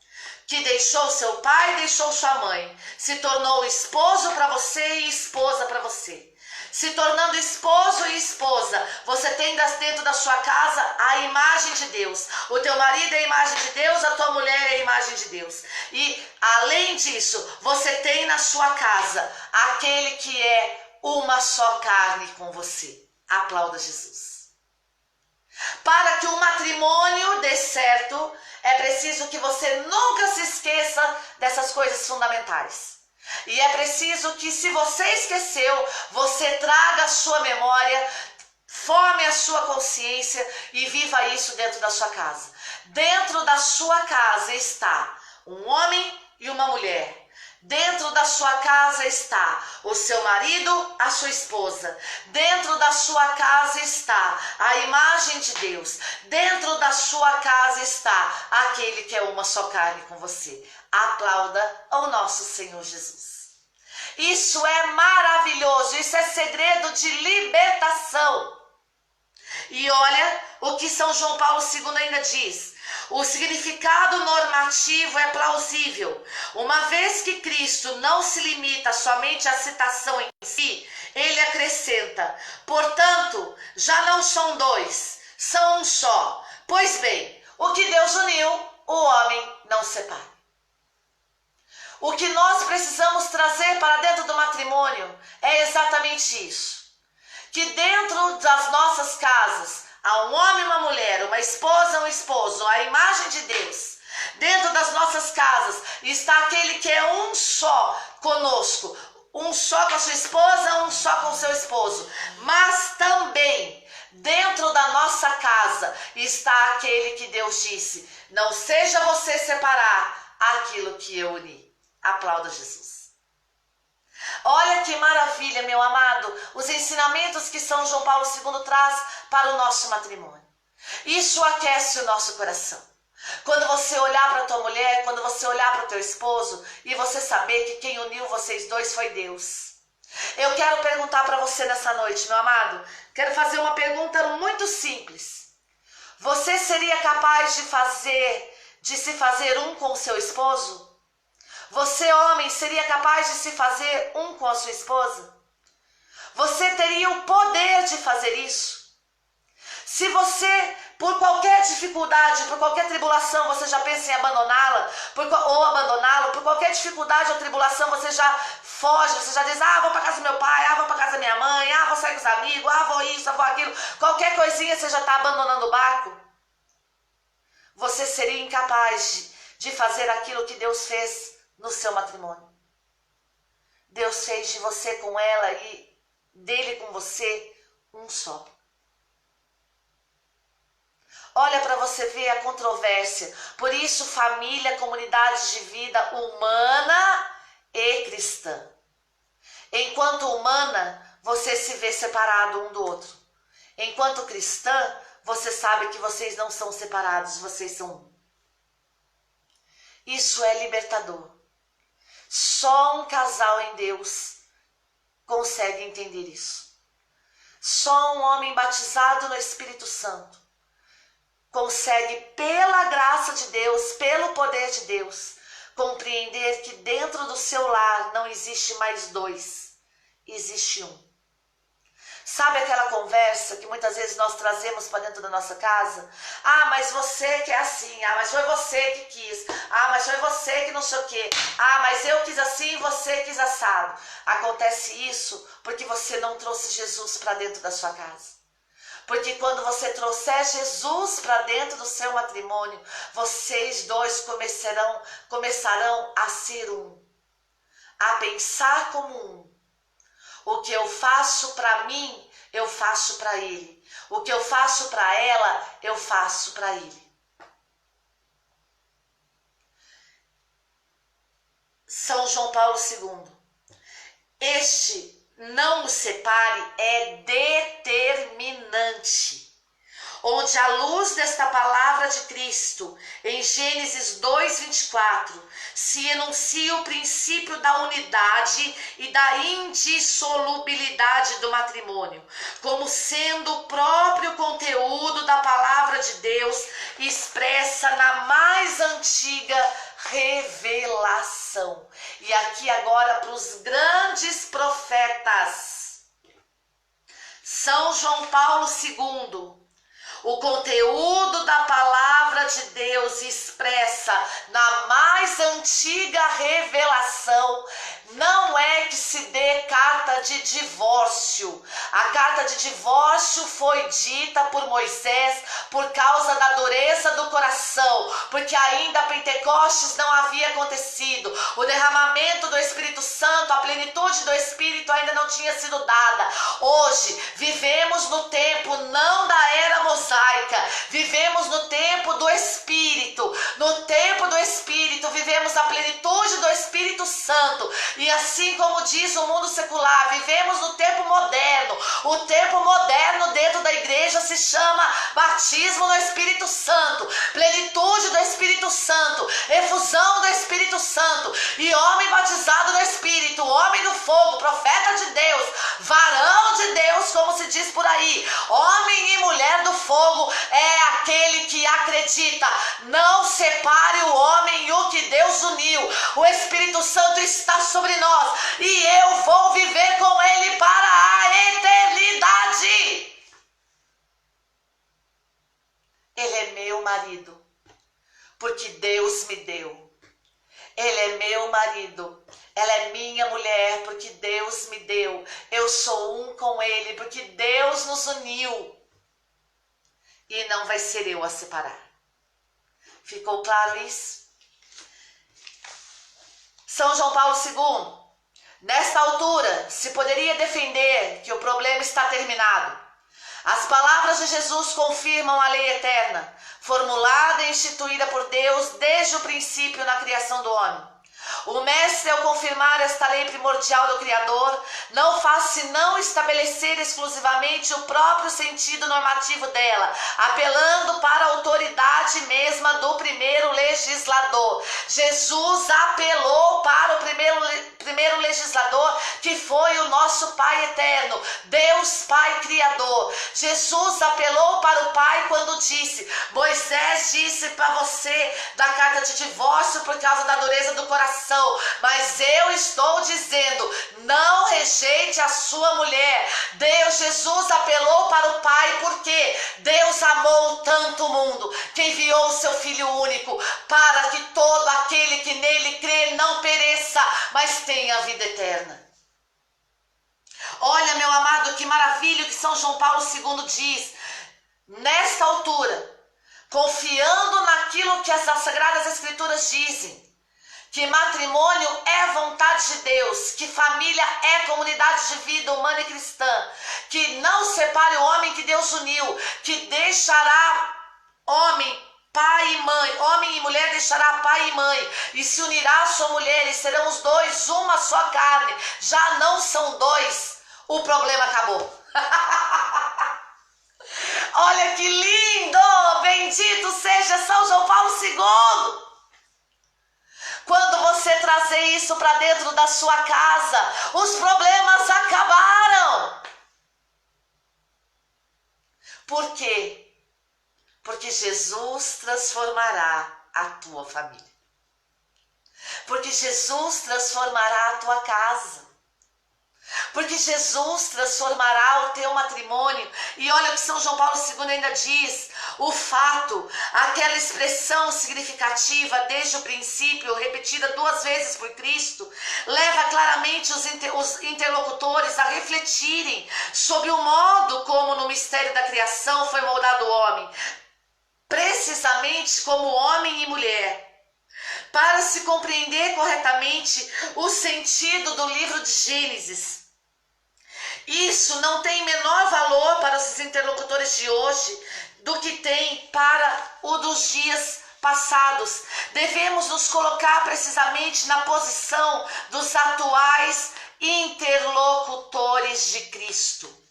que deixou seu pai e deixou sua mãe, se tornou esposo para você e esposa para você. Se tornando esposo e esposa, você tem dentro da sua casa a imagem de Deus. O teu marido é a imagem de Deus, a tua mulher é a imagem de Deus. E além disso, você tem na sua casa aquele que é uma só carne com você. Aplauda Jesus. Para que o matrimônio dê certo, é preciso que você nunca se esqueça dessas coisas fundamentais. E é preciso que, se você esqueceu, você traga a sua memória, forme a sua consciência e viva isso dentro da sua casa. Dentro da sua casa está um homem e uma mulher. Dentro da sua casa está o seu marido, a sua esposa. Dentro da sua casa está a imagem de Deus. Dentro da sua casa está aquele que é uma só carne com você. Aplauda ao nosso Senhor Jesus. Isso é maravilhoso, isso é segredo de libertação. E olha o que São João Paulo II ainda diz. O significado normativo é plausível, uma vez que Cristo não se limita somente à citação em si, ele acrescenta: portanto, já não são dois, são um só. Pois bem, o que Deus uniu, o homem não separa. O que nós precisamos trazer para dentro do matrimônio é exatamente isso. Que dentro das nossas casas há um homem e uma mulher, uma esposa e um esposo, a imagem de Deus. Dentro das nossas casas está aquele que é um só conosco, um só com a sua esposa, um só com o seu esposo. Mas também dentro da nossa casa está aquele que Deus disse: não seja você separar aquilo que eu uni. Aplauda Jesus. Olha que maravilha, meu amado, os ensinamentos que São João Paulo II traz para o nosso matrimônio. Isso aquece o nosso coração. Quando você olhar para a tua mulher, quando você olhar para o teu esposo e você saber que quem uniu vocês dois foi Deus. Eu quero perguntar para você nessa noite, meu amado, quero fazer uma pergunta muito simples. Você seria capaz de se fazer um com o seu esposo? Você, homem, seria capaz de se fazer um com a sua esposa? Você teria o poder de fazer isso? Se você, por qualquer dificuldade, por qualquer tribulação, você já pensa em abandoná-la, ou abandoná-lo, por qualquer dificuldade ou tribulação, você já foge, você já diz: vou para casa do meu pai, vou para casa da minha mãe, vou sair com os amigos, vou isso, vou aquilo, qualquer coisinha você já está abandonando o barco? Você seria incapaz de fazer aquilo que Deus fez no seu matrimônio. Deus fez de você com ela e dele com você um só. Olha para você ver a controvérsia. Por isso, família é comunidade de vida humana e cristã. Enquanto humana, você se vê separado um do outro. Enquanto cristã, você sabe que vocês não são separados, vocês são um. Isso é libertador. Só um casal em Deus consegue entender isso. Só um homem batizado no Espírito Santo consegue, pela graça de Deus, pelo poder de Deus, compreender que dentro do seu lar não existe mais dois, existe um. Sabe aquela conversa que muitas vezes nós trazemos para dentro da nossa casa? Mas você que é assim, mas foi você que quis, mas foi você que não sei o quê, mas eu quis assim e você quis assado. Acontece isso porque você não trouxe Jesus para dentro da sua casa. Porque quando você trouxer Jesus para dentro do seu matrimônio, vocês dois começarão a ser um, a pensar como um. O que eu faço para mim, eu faço para ele. O que eu faço para ela, eu faço para ele. São João Paulo II. Este não o separe é determinante. Onde a luz desta palavra de Cristo, em Gênesis 2:24, se enuncia o princípio da unidade e da indissolubilidade do matrimônio, como sendo o próprio conteúdo da palavra de Deus expressa na mais antiga revelação. E aqui agora para os grandes profetas. São João Paulo II. O conteúdo da palavra de Deus expressa na mais antiga revelação não é que se dê carta de divórcio. A carta de divórcio foi dita por Moisés por causa da dureza do coração, porque ainda Pentecostes não havia acontecido. O derramamento do Espírito Santo, a plenitude do Espírito ainda não tinha sido dada. Hoje vivemos no tempo não da era mosaica, vivemos no tempo do Espírito. No tempo do Espírito vivemos a plenitude do Espírito Santo. E assim como diz o mundo secular, vivemos no tempo moderno. O tempo moderno dentro da igreja se chama batismo no Espírito Santo, plenitude do Espírito Santo, efusão do Espírito Santo. E homem batizado no Espírito, homem do fogo, profeta de Deus, varão de Deus, como se diz por aí, homem e mulher do fogo, é aquele que acredita. Não separe o homem e o que Deus uniu. O Espírito Santo está sobre nós e eu vou viver com ele para a eternidade. Ele é meu marido, porque Deus me deu. Ele é meu marido, ela é minha mulher, porque Deus me deu. Eu sou um com ele, porque Deus nos uniu. E não vai ser eu a separar. Ficou claro isso? São João Paulo II, nesta altura, se poderia defender que o problema está terminado. As palavras de Jesus confirmam a lei eterna, formulada e instituída por Deus desde o princípio na criação do homem. O mestre, ao confirmar esta lei primordial do Criador, não faz senão estabelecer exclusivamente o próprio sentido normativo dela, apelando para a autoridade mesma do primeiro legislador. Jesus apelou para o primeiro legislador, que foi o nosso Pai eterno, Deus Pai Criador. Jesus apelou para o Pai quando disse: Moisés disse para você da carta de divórcio por causa da dureza do coração, mas eu estou dizendo, não rejeite a sua mulher. Jesus apelou para o Pai porque Deus amou tanto o mundo que enviou o seu Filho único para que todo aquele que nele crê não pereça, mas tenha a vida eterna. Olha, meu amado, que maravilha que São João Paulo II diz. Nesta altura, confiando naquilo que as Sagradas Escrituras dizem, que matrimônio é vontade de Deus, que família é comunidade de vida humana e cristã, que não separe o homem que Deus uniu, que deixará pai e mãe, homem e mulher deixará pai e mãe, e se unirá a sua mulher, e serão os dois uma só carne, já não são dois, o problema acabou. Olha que lindo, bendito seja São João Paulo II. Quando você trazer isso para dentro da sua casa, os problemas acabaram. Por quê? Porque Jesus transformará a tua família. Porque Jesus transformará a tua casa. Porque Jesus transformará o teu matrimônio. E olha o que São João Paulo II ainda diz. O fato, aquela expressão significativa desde o princípio, repetida 2 vezes por Cristo, leva claramente os interlocutores a refletirem sobre o modo como no mistério da criação foi moldado o homem. Precisamente como homem e mulher. Para se compreender corretamente o sentido do livro de Gênesis, Isso não tem menor valor para os interlocutores de hoje do que tem para o dos dias passados. Devemos nos colocar precisamente na posição dos atuais interlocutores de Cristo.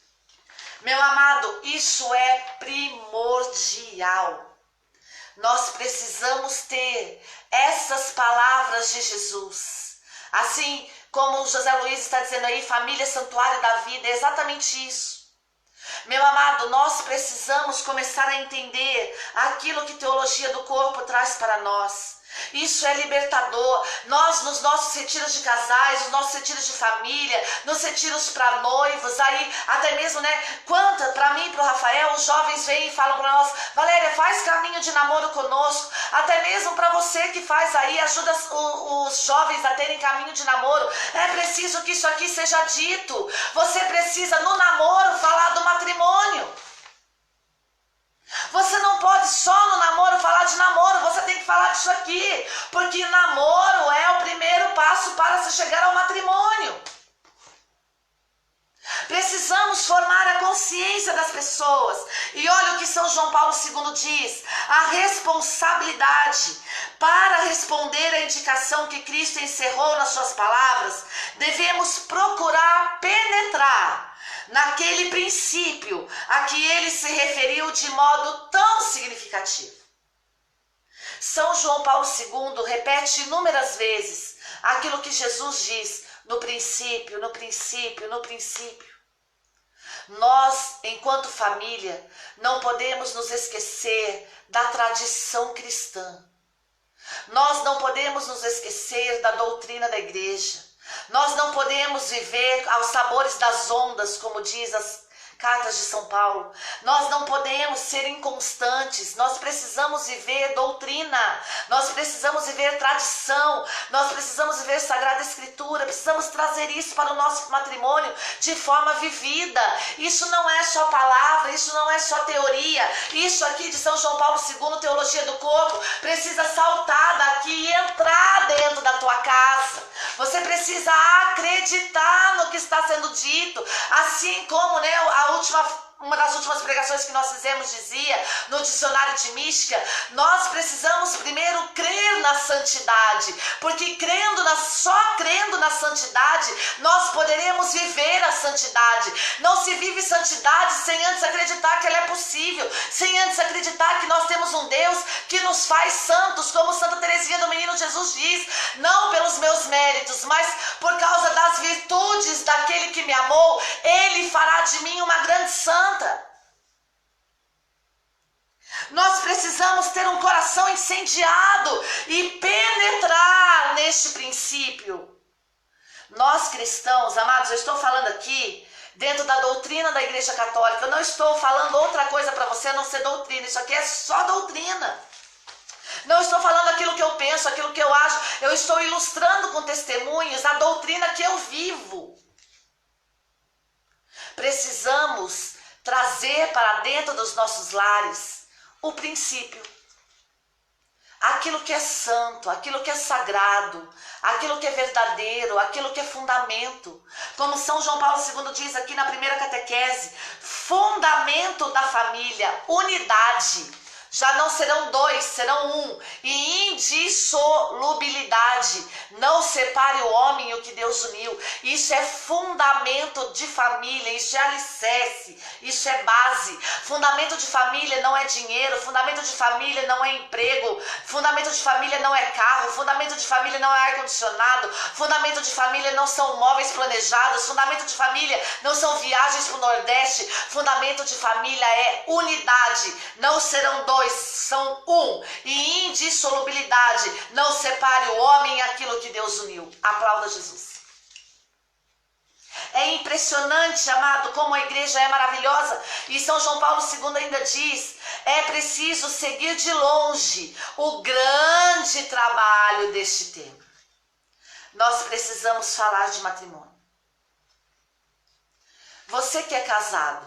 Meu amado, isso é primordial. Nós precisamos ter essas palavras de Jesus. Assim como o José Luiz está dizendo aí, família santuário da vida, é exatamente isso. Meu amado, nós precisamos começar a entender aquilo que teologia do corpo traz para nós. Isso é libertador. Nós, nos nossos retiros de casais, nos nossos retiros de família, nos retiros para noivos, aí até mesmo, para mim e para o Rafael, os jovens vêm e falam para nós: Valéria, faz caminho de namoro conosco. Até mesmo para você que faz aí, ajuda os jovens a terem caminho de namoro. É preciso que isso aqui seja dito. Você precisa, no namoro, falar do matrimônio. Você não pode só no namoro falar de namoro, você tem que falar disso aqui, porque namoro é o primeiro passo para se chegar ao matrimônio. Precisamos formar a consciência das pessoas. E olha o que São João Paulo II diz: a responsabilidade para responder à indicação que Cristo encerrou nas suas palavras, devemos procurar penetrar naquele princípio a que ele se referiu de modo tão significativo. São João Paulo II repete inúmeras vezes aquilo que Jesus diz: no princípio, no princípio, no princípio. Nós, enquanto família, não podemos nos esquecer da tradição cristã. Nós não podemos nos esquecer da doutrina da igreja. Nós não podemos viver aos sabores das ondas, como diz as cartas de São Paulo. Nós não podemos ser inconstantes. Nós precisamos viver doutrina. Nós precisamos viver tradição. Nós precisamos viver Sagrada Escritura. Precisamos trazer isso para o nosso matrimônio de forma vivida. Isso não é só palavra, isso não é só teoria. Isso aqui de São João Paulo II, Teologia do Corpo, precisa saltar daqui e entrar dentro da tua casa. Você precisa acreditar no que está sendo dito. Assim como, uma das últimas pregações que nós fizemos dizia, no dicionário de mística, nós precisamos primeiro crer na santidade, porque só crendo na santidade, nós poderemos viver a santidade. Não se vive santidade sem antes acreditar que ela é possível, sem antes acreditar que nós temos um Deus que nos faz santos, como Santa Teresinha do Menino Jesus diz: não pelos meus méritos, mas por causa das virtudes daquele que me amou, ele fará de mim uma grande santa. Nós precisamos ter um coração incendiado e penetrar neste princípio. Nós cristãos, amados, eu estou falando aqui dentro da doutrina da Igreja Católica. Eu não estou falando outra coisa para você a não ser doutrina. Isso aqui é só doutrina. Não estou falando aquilo que eu penso, aquilo que eu acho. Eu estou ilustrando com testemunhos a doutrina que eu vivo. Precisamos trazer para dentro dos nossos lares o princípio. Aquilo que é santo, aquilo que é sagrado, aquilo que é verdadeiro, aquilo que é fundamento. Como São João Paulo II diz aqui na primeira catequese: fundamento da família, unidade. Já não serão dois, serão um. E indissolubilidade. Não separe o homem e o que Deus uniu. Isso é fundamento de família, isso é alicerce, isso é base. Fundamento de família não é dinheiro, fundamento de família não é emprego, fundamento de família não é carro, fundamento de família não é ar-condicionado, fundamento de família não são móveis planejados, fundamento de família não são viagens para o Nordeste, fundamento de família é unidade. Não serão dois, são um. E indissolubilidade. Não separe o homem e aquilo que Deus uniu. Aplauda Jesus. É impressionante, amado, como a igreja é maravilhosa. E São João Paulo II ainda diz: é preciso seguir de longe o grande trabalho deste tema. Nós precisamos falar de matrimônio. Você que é casado,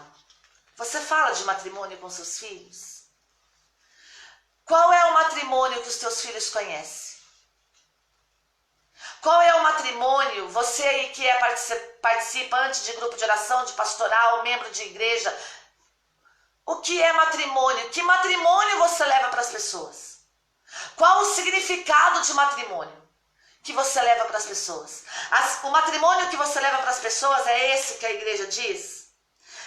você fala de matrimônio com seus filhos? Qual é o matrimônio que os teus filhos conhecem? Qual é o matrimônio? Você aí que é participante de grupo de oração, de pastoral, membro de igreja, o que é matrimônio? Que matrimônio você leva para as pessoas? Qual o significado de matrimônio que você leva para as pessoas? O matrimônio que você leva para as pessoas é esse que a igreja diz?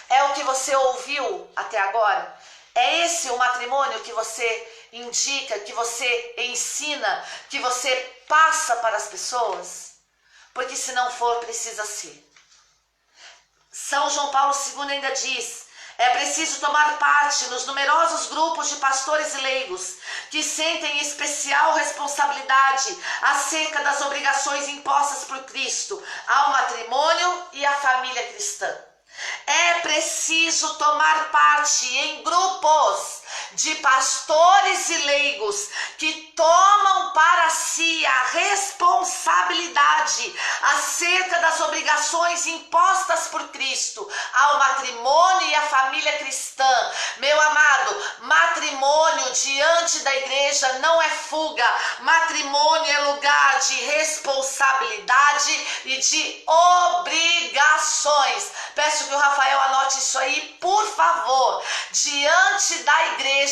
É o que você ouviu até agora? É esse o matrimônio que você indica, que você ensina, que você passa para as pessoas? Porque se não for, precisa ser. São João Paulo II ainda diz: é preciso tomar parte nos numerosos grupos de pastores e leigos que sentem especial responsabilidade acerca das obrigações impostas por Cristo ao matrimônio e à família cristã. É preciso tomar parte em grupos de pastores e leigos que tomam para si a responsabilidade acerca das obrigações impostas por Cristo ao matrimônio e à família cristã. Meu amado, matrimônio diante da igreja não é fuga. Matrimônio é lugar de responsabilidade e de obrigações. Peço que o Rafael anote isso aí, por favor. Diante da igreja,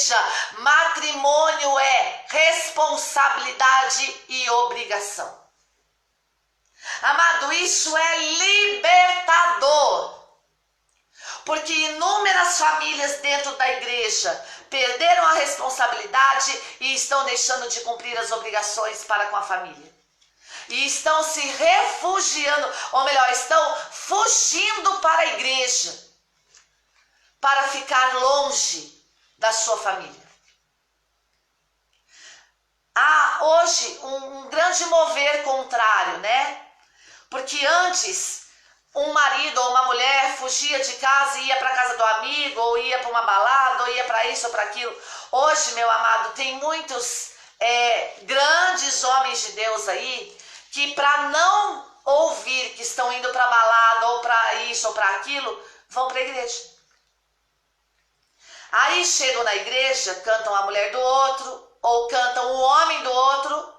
matrimônio é responsabilidade e obrigação. Amado, isso é libertador. Porque inúmeras famílias dentro da igreja perderam a responsabilidade e estão deixando de cumprir as obrigações para com a família. E estão se refugiando, ou melhor, estão fugindo para a igreja, para ficar longe da sua família. Há hoje um grande mover contrário, né? Porque antes, um marido ou uma mulher fugia de casa e ia para a casa do amigo, ou ia para uma balada, ou ia para isso ou para aquilo. Hoje, meu amado, tem muitos grandes homens de Deus aí, que para não ouvir que estão indo para balada ou para isso ou para aquilo, vão para a igreja. Aí chegam na igreja, cantam a mulher do outro, ou cantam o homem do outro,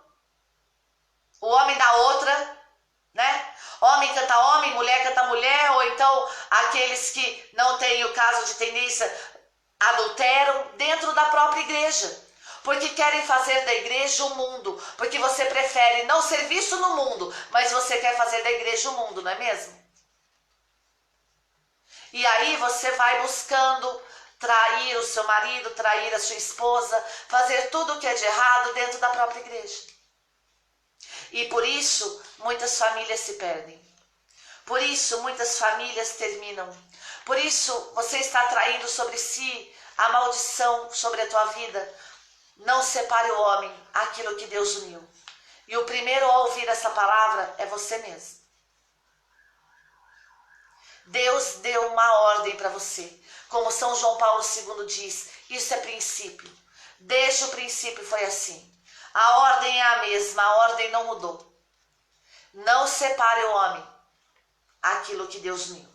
o homem da outra, né? Homem canta homem, mulher canta mulher, ou então aqueles que não têm o caso de tendência adulteram dentro da própria igreja. Porque querem fazer da igreja o mundo, porque você prefere não ser visto no mundo, mas você quer fazer da igreja o mundo, não é mesmo? E aí você vai buscando trair o seu marido, trair a sua esposa, fazer tudo o que é de errado dentro da própria igreja. E por isso muitas famílias se perdem. Por isso muitas famílias terminam. Por isso você está traindo sobre si a maldição sobre a tua vida. Não separe o homem, aquilo que Deus uniu. E o primeiro a ouvir essa palavra é você mesmo. Deus deu uma ordem para você. Como São João Paulo II diz, isso é princípio. Desde o princípio foi assim. A ordem é a mesma, a ordem não mudou. Não separe o homem, aquilo que Deus uniu.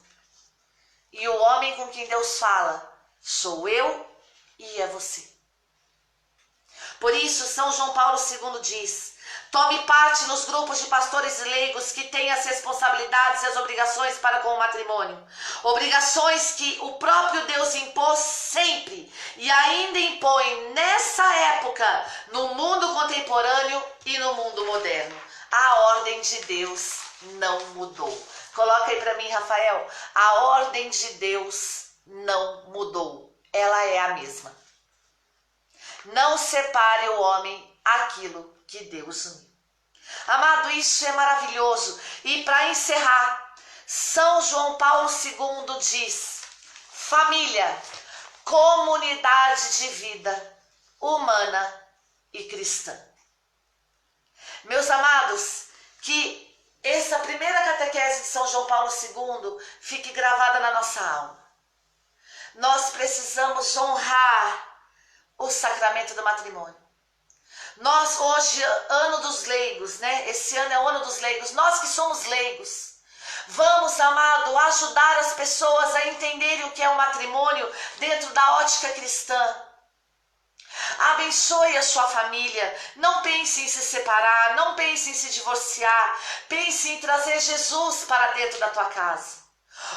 E o homem com quem Deus fala, sou eu e é você. Por isso, São João Paulo II diz: tome parte nos grupos de pastores e leigos que têm as responsabilidades e as obrigações para com o matrimônio. Obrigações que o próprio Deus impôs sempre e ainda impõe nessa época, no mundo contemporâneo e no mundo moderno. A ordem de Deus não mudou. Coloca aí para mim, Rafael. A ordem de Deus não mudou. Ela é a mesma. Não separe o homem aquilo que Deus uniu. Amado, isso é maravilhoso. E para encerrar, São João Paulo II diz: família, comunidade de vida humana e cristã. Meus amados, que essa primeira catequese de São João Paulo II fique gravada na nossa alma. Nós precisamos honrar o sacramento do matrimônio. Nós hoje, ano dos leigos, né? Esse ano é o ano dos leigos. Nós que somos leigos, vamos, amado, ajudar as pessoas a entenderem o que é o matrimônio dentro da ótica cristã. Abençoe a sua família. Não pense em se separar, não pense em se divorciar. Pense em trazer Jesus para dentro da tua casa.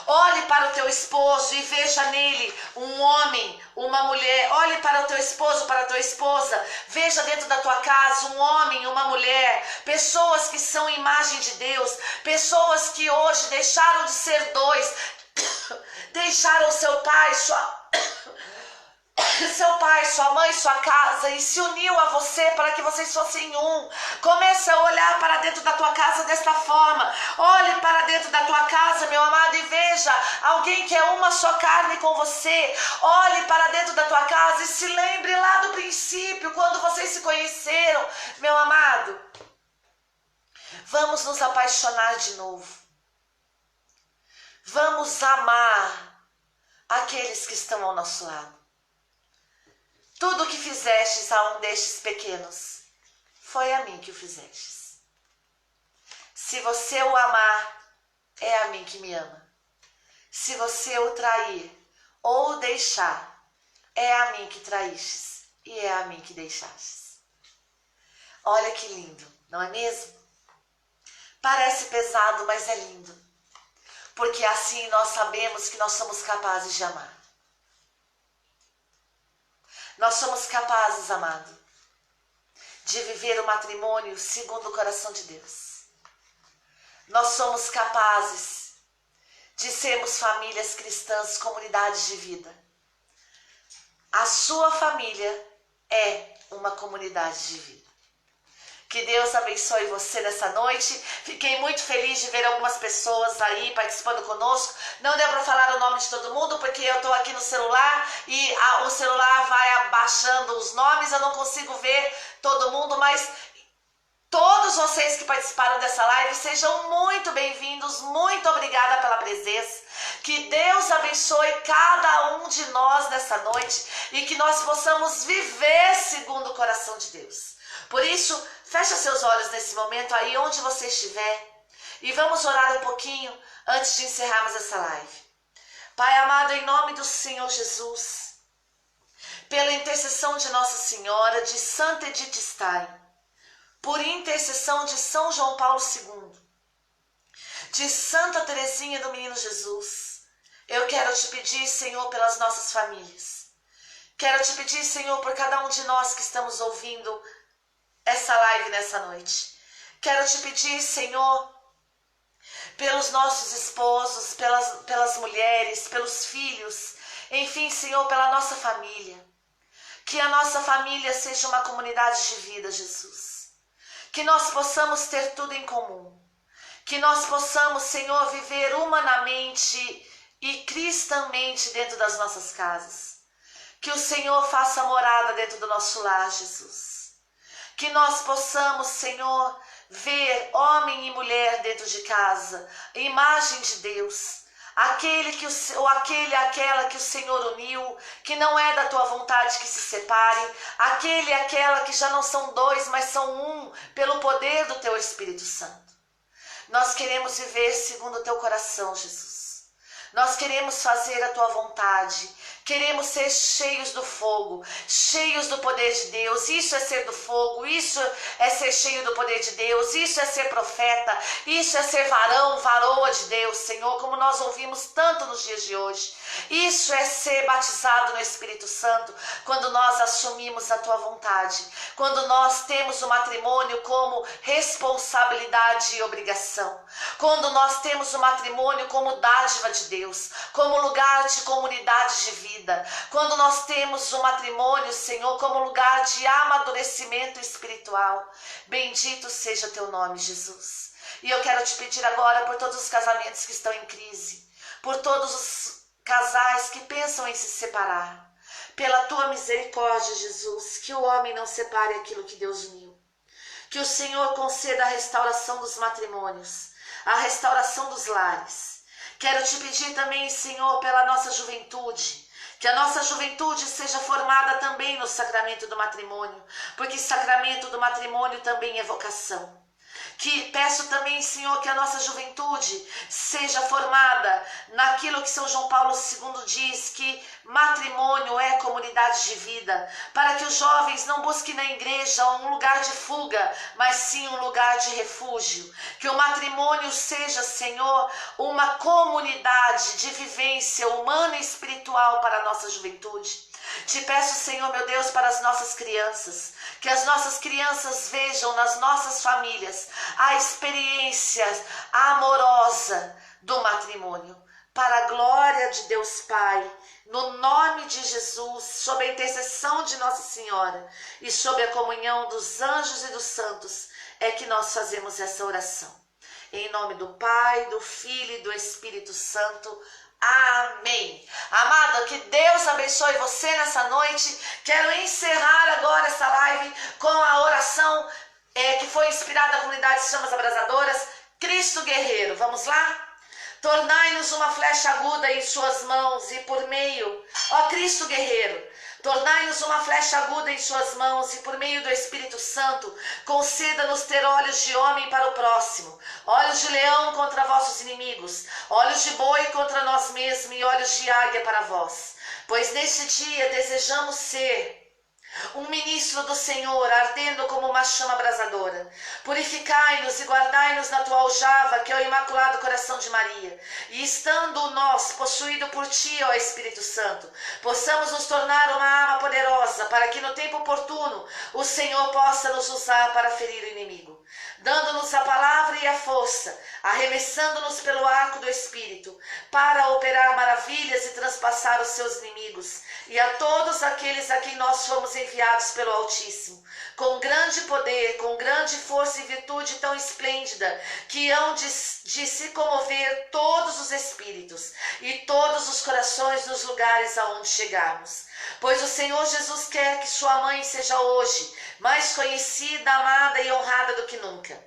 Olhe para o teu esposo e veja nele um homem, uma mulher. Olhe para o teu esposo, para a tua esposa. Veja dentro da tua casa um homem, uma mulher. Pessoas que são imagem de Deus. Pessoas que hoje deixaram de ser dois. Deixaram seu pai, sua mãe, sua casa e se uniu a você para que vocês fossem um. Comece a olhar para dentro da tua casa desta forma. Olhe para dentro da tua casa, meu amado, e veja alguém que é uma só carne com você. Olhe para dentro da tua casa e se lembre lá do princípio, quando vocês se conheceram, meu amado. Vamos nos apaixonar de novo. Vamos amar aqueles que estão ao nosso lado. Tudo o que fizestes a um destes pequenos, foi a mim que o fizestes. Se você o amar, é a mim que me ama. Se você o trair ou o deixar, é a mim que traístes e é a mim que deixastes. Olha que lindo, não é mesmo? Parece pesado, mas é lindo. Porque assim nós sabemos que nós somos capazes de amar. Nós somos capazes, amado, de viver o matrimônio segundo o coração de Deus. Nós somos capazes de sermos famílias cristãs, comunidades de vida. A sua família é uma comunidade de vida. Que Deus abençoe você nessa noite. Fiquei muito feliz de ver algumas pessoas aí participando conosco. Não deu para falar o nome de todo mundo, porque eu estou aqui no celular e o celular vai abaixando os nomes. Eu não consigo ver todo mundo, mas todos vocês que participaram dessa live, sejam muito bem-vindos. Muito obrigada pela presença. Que Deus abençoe cada um de nós nessa noite e que nós possamos viver segundo o coração de Deus. Por isso, fecha seus olhos nesse momento aí onde você estiver e vamos orar um pouquinho antes de encerrarmos essa live. Pai amado, em nome do Senhor Jesus, pela intercessão de Nossa Senhora, de Santa Edith Stein, por intercessão de São João Paulo II, de Santa Teresinha do Menino Jesus, eu quero te pedir, Senhor, pelas nossas famílias. Quero te pedir, Senhor, por cada um de nós que estamos ouvindo essa live nessa noite. Quero te pedir, Senhor, pelos nossos esposos, pelas mulheres, pelos filhos, enfim, Senhor, pela nossa família. Que a nossa família seja uma comunidade de vida, Jesus. Que nós possamos ter tudo em comum. Que nós possamos, Senhor, viver humanamente e cristamente dentro das nossas casas. Que o Senhor faça morada dentro do nosso lar, Jesus. Que nós possamos, Senhor, ver homem e mulher dentro de casa, imagem de Deus, aquela que o Senhor uniu, que não é da tua vontade que se separem, aquele e aquela que já não são dois, mas são um, pelo poder do teu Espírito Santo. Nós queremos viver segundo o teu coração, Jesus. Nós queremos fazer a tua vontade. Queremos ser cheios do fogo, cheios do poder de Deus. Isso é ser do fogo, isso é ser cheio do poder de Deus, isso é ser profeta, isso é ser varão, varoa de Deus, Senhor, como nós ouvimos tanto nos dias de hoje. Isso é ser batizado no Espírito Santo, quando nós assumimos a tua vontade, quando nós temos o matrimônio como responsabilidade e obrigação, quando nós temos o matrimônio como dádiva de Deus, como lugar de comunidade de vida, quando nós temos o matrimônio, Senhor, como lugar de amadurecimento espiritual. Bendito seja teu nome, Jesus. E eu quero te pedir agora por todos os casamentos que estão em crise, por todos os casais que pensam em se separar, pela tua misericórdia, Jesus, que o homem não separe aquilo que Deus uniu. Que o Senhor conceda a restauração dos matrimônios, a restauração dos lares. Quero te pedir também, Senhor, pela nossa juventude, que a nossa juventude seja formada também no sacramento do matrimônio, porque sacramento do matrimônio também é vocação. Que peço também, Senhor, que a nossa juventude seja formada naquilo que São João Paulo II diz, que matrimônio é comunidade de vida, para que os jovens não busquem na igreja um lugar de fuga, mas sim um lugar de refúgio. Que o matrimônio seja, Senhor, uma comunidade de vivência humana e espiritual para a nossa juventude. Te peço, Senhor, meu Deus, para as nossas crianças, que as nossas crianças vejam nas nossas famílias a experiência amorosa do matrimônio. Para a glória de Deus Pai, no nome de Jesus, sob a intercessão de Nossa Senhora e sob a comunhão dos anjos e dos santos, é que nós fazemos essa oração. Em nome do Pai, do Filho e do Espírito Santo. Amém. Amada, que Deus abençoe você nessa noite. Quero encerrar agora essa live com a oração que foi inspirada da comunidade Chamas Abrasadoras, Cristo Guerreiro. Vamos lá? Tornai-nos uma flecha aguda em suas mãos e por meio, ó Cristo Guerreiro, tornai-nos uma flecha aguda em suas mãos e por meio do Espírito Santo, conceda-nos ter olhos de homem para o próximo, olhos de leão contra vossos inimigos, olhos de boi contra nós mesmos e olhos de águia para vós. Pois neste dia desejamos ser um ministro do Senhor, ardendo como uma chama abrasadora. Purificai-nos e guardai-nos na tua aljava, que é o Imaculado Coração de Maria. E estando nós, possuído por ti, ó Espírito Santo, possamos nos tornar uma arma poderosa, para que no tempo oportuno o Senhor possa nos usar para ferir o inimigo. Dando-nos a palavra e a força, arremessando-nos pelo arco do Espírito, para operar maravilhas e transpassar os seus inimigos, e a todos aqueles a quem nós fomos enviados pelo Altíssimo, com grande poder, com grande força e virtude tão esplêndida, que hão de se comover todos os espíritos e todos os corações nos lugares aonde chegarmos. Pois o Senhor Jesus quer que sua mãe seja hoje mais conhecida, amada e honrada do que nunca.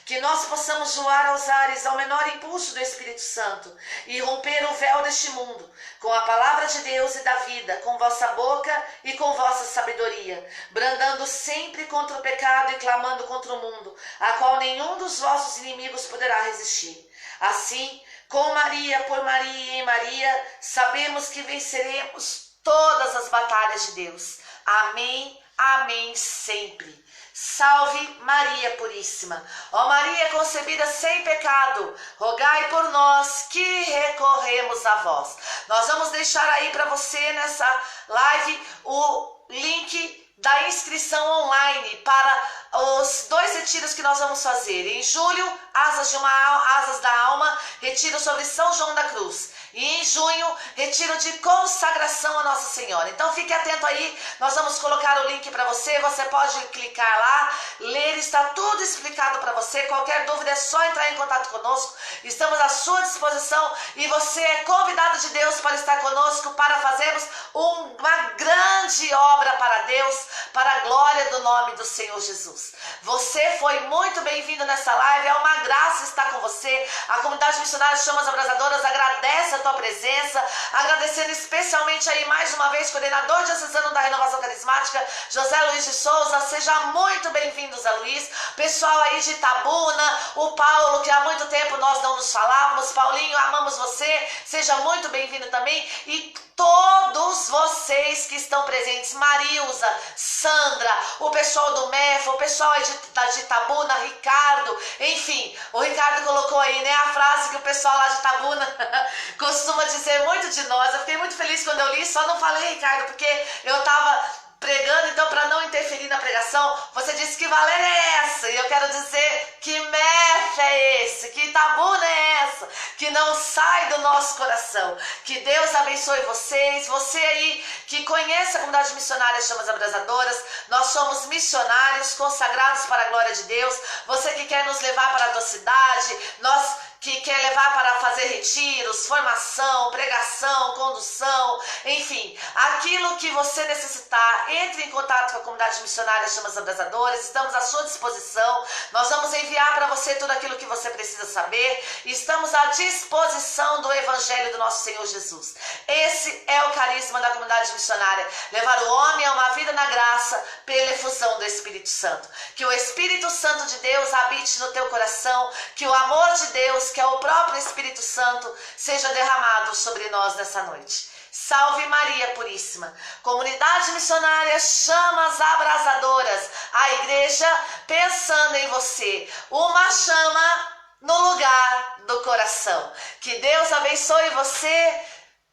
Que nós possamos voar aos ares ao menor impulso do Espírito Santo e romper o véu deste mundo, com a palavra de Deus e da vida, com vossa boca e com vossa sabedoria, brandando sempre contra o pecado e clamando contra o mundo, a qual nenhum dos vossos inimigos poderá resistir. Assim, com Maria, por Maria e em Maria, sabemos que venceremos todas as batalhas de Deus. Amém, amém sempre. Salve Maria Puríssima. Ó Maria concebida sem pecado, rogai por nós que recorremos a vós. Nós vamos deixar aí para você nessa live o link da inscrição online para os 2 retiros que nós vamos fazer. Em julho, Asas da Alma, retiro sobre São João da Cruz. E em junho, retiro de consagração a Nossa Senhora. Então fique atento aí, nós vamos colocar o link para você. Você pode clicar lá, ler, está tudo explicado para você. Qualquer dúvida é só entrar em contato conosco. Estamos à sua disposição e você é convidado de Deus para estar conosco, para fazermos uma grande obra para Deus, para a glória do nome do Senhor Jesus. Você foi muito bem-vindo nessa live, é uma graça estar com você. A comunidade missionária Chamas Abrasadoras agradece a tua presença, agradecendo especialmente aí mais uma vez, coordenador diocesano da Renovação Carismática, José Luiz de Souza. Seja muito bem-vindo, Zé Luiz. Pessoal aí de Itabuna, o Paulo, que há muito tempo nós não nos falávamos. Paulinho, amamos você, seja muito bem-vindo também. E todos vocês que estão presentes, Marilza, Sandra, o pessoal do MEF, o pessoal aí de Itabuna, Ricardo, enfim, o Ricardo colocou aí, né, a frase que o pessoal lá de Itabuna costuma dizer muito de nós. Eu fiquei muito feliz quando eu li, só não falei, Ricardo, porque eu estava pregando, então para não interferir na pregação, você disse que Valéria é essa, e eu quero dizer que MEF é esse, que Itabuna é essa, que não sai do nosso coração. Que Deus abençoe vocês, você aí que conhece a comunidade missionária Chamas Abrasadoras. Nós somos missionários consagrados para a glória de Deus. Você que quer nos levar para a tua cidade, nós que quer levar para fazer retiros, formação, pregação, condução, enfim, aquilo que você necessitar, entre em contato com a comunidade missionária Chamas Abrasadoras, estamos à sua disposição. Nós vamos enviar para você tudo aquilo que você precisa saber, estamos à disposição do Evangelho do nosso Senhor Jesus. Esse é o carisma da comunidade missionária, levar o homem a uma vida na graça, passa pela efusão do Espírito Santo. Que o Espírito Santo de Deus habite no teu coração, que o amor de Deus, que é o próprio Espírito Santo, seja derramado sobre nós nessa noite. Salve Maria Puríssima. Comunidade missionária Chamas Abrasadoras, a igreja pensando em você. Uma chama no lugar do coração. Que Deus abençoe você.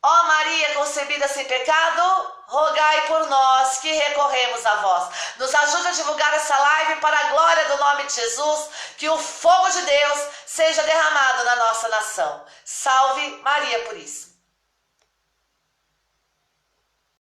Ó Maria concebida sem pecado, rogai por nós que recorremos a vós. Nos ajude a divulgar essa live para a glória do nome de Jesus, que o fogo de Deus seja derramado na nossa nação. Salve Maria Puríssima.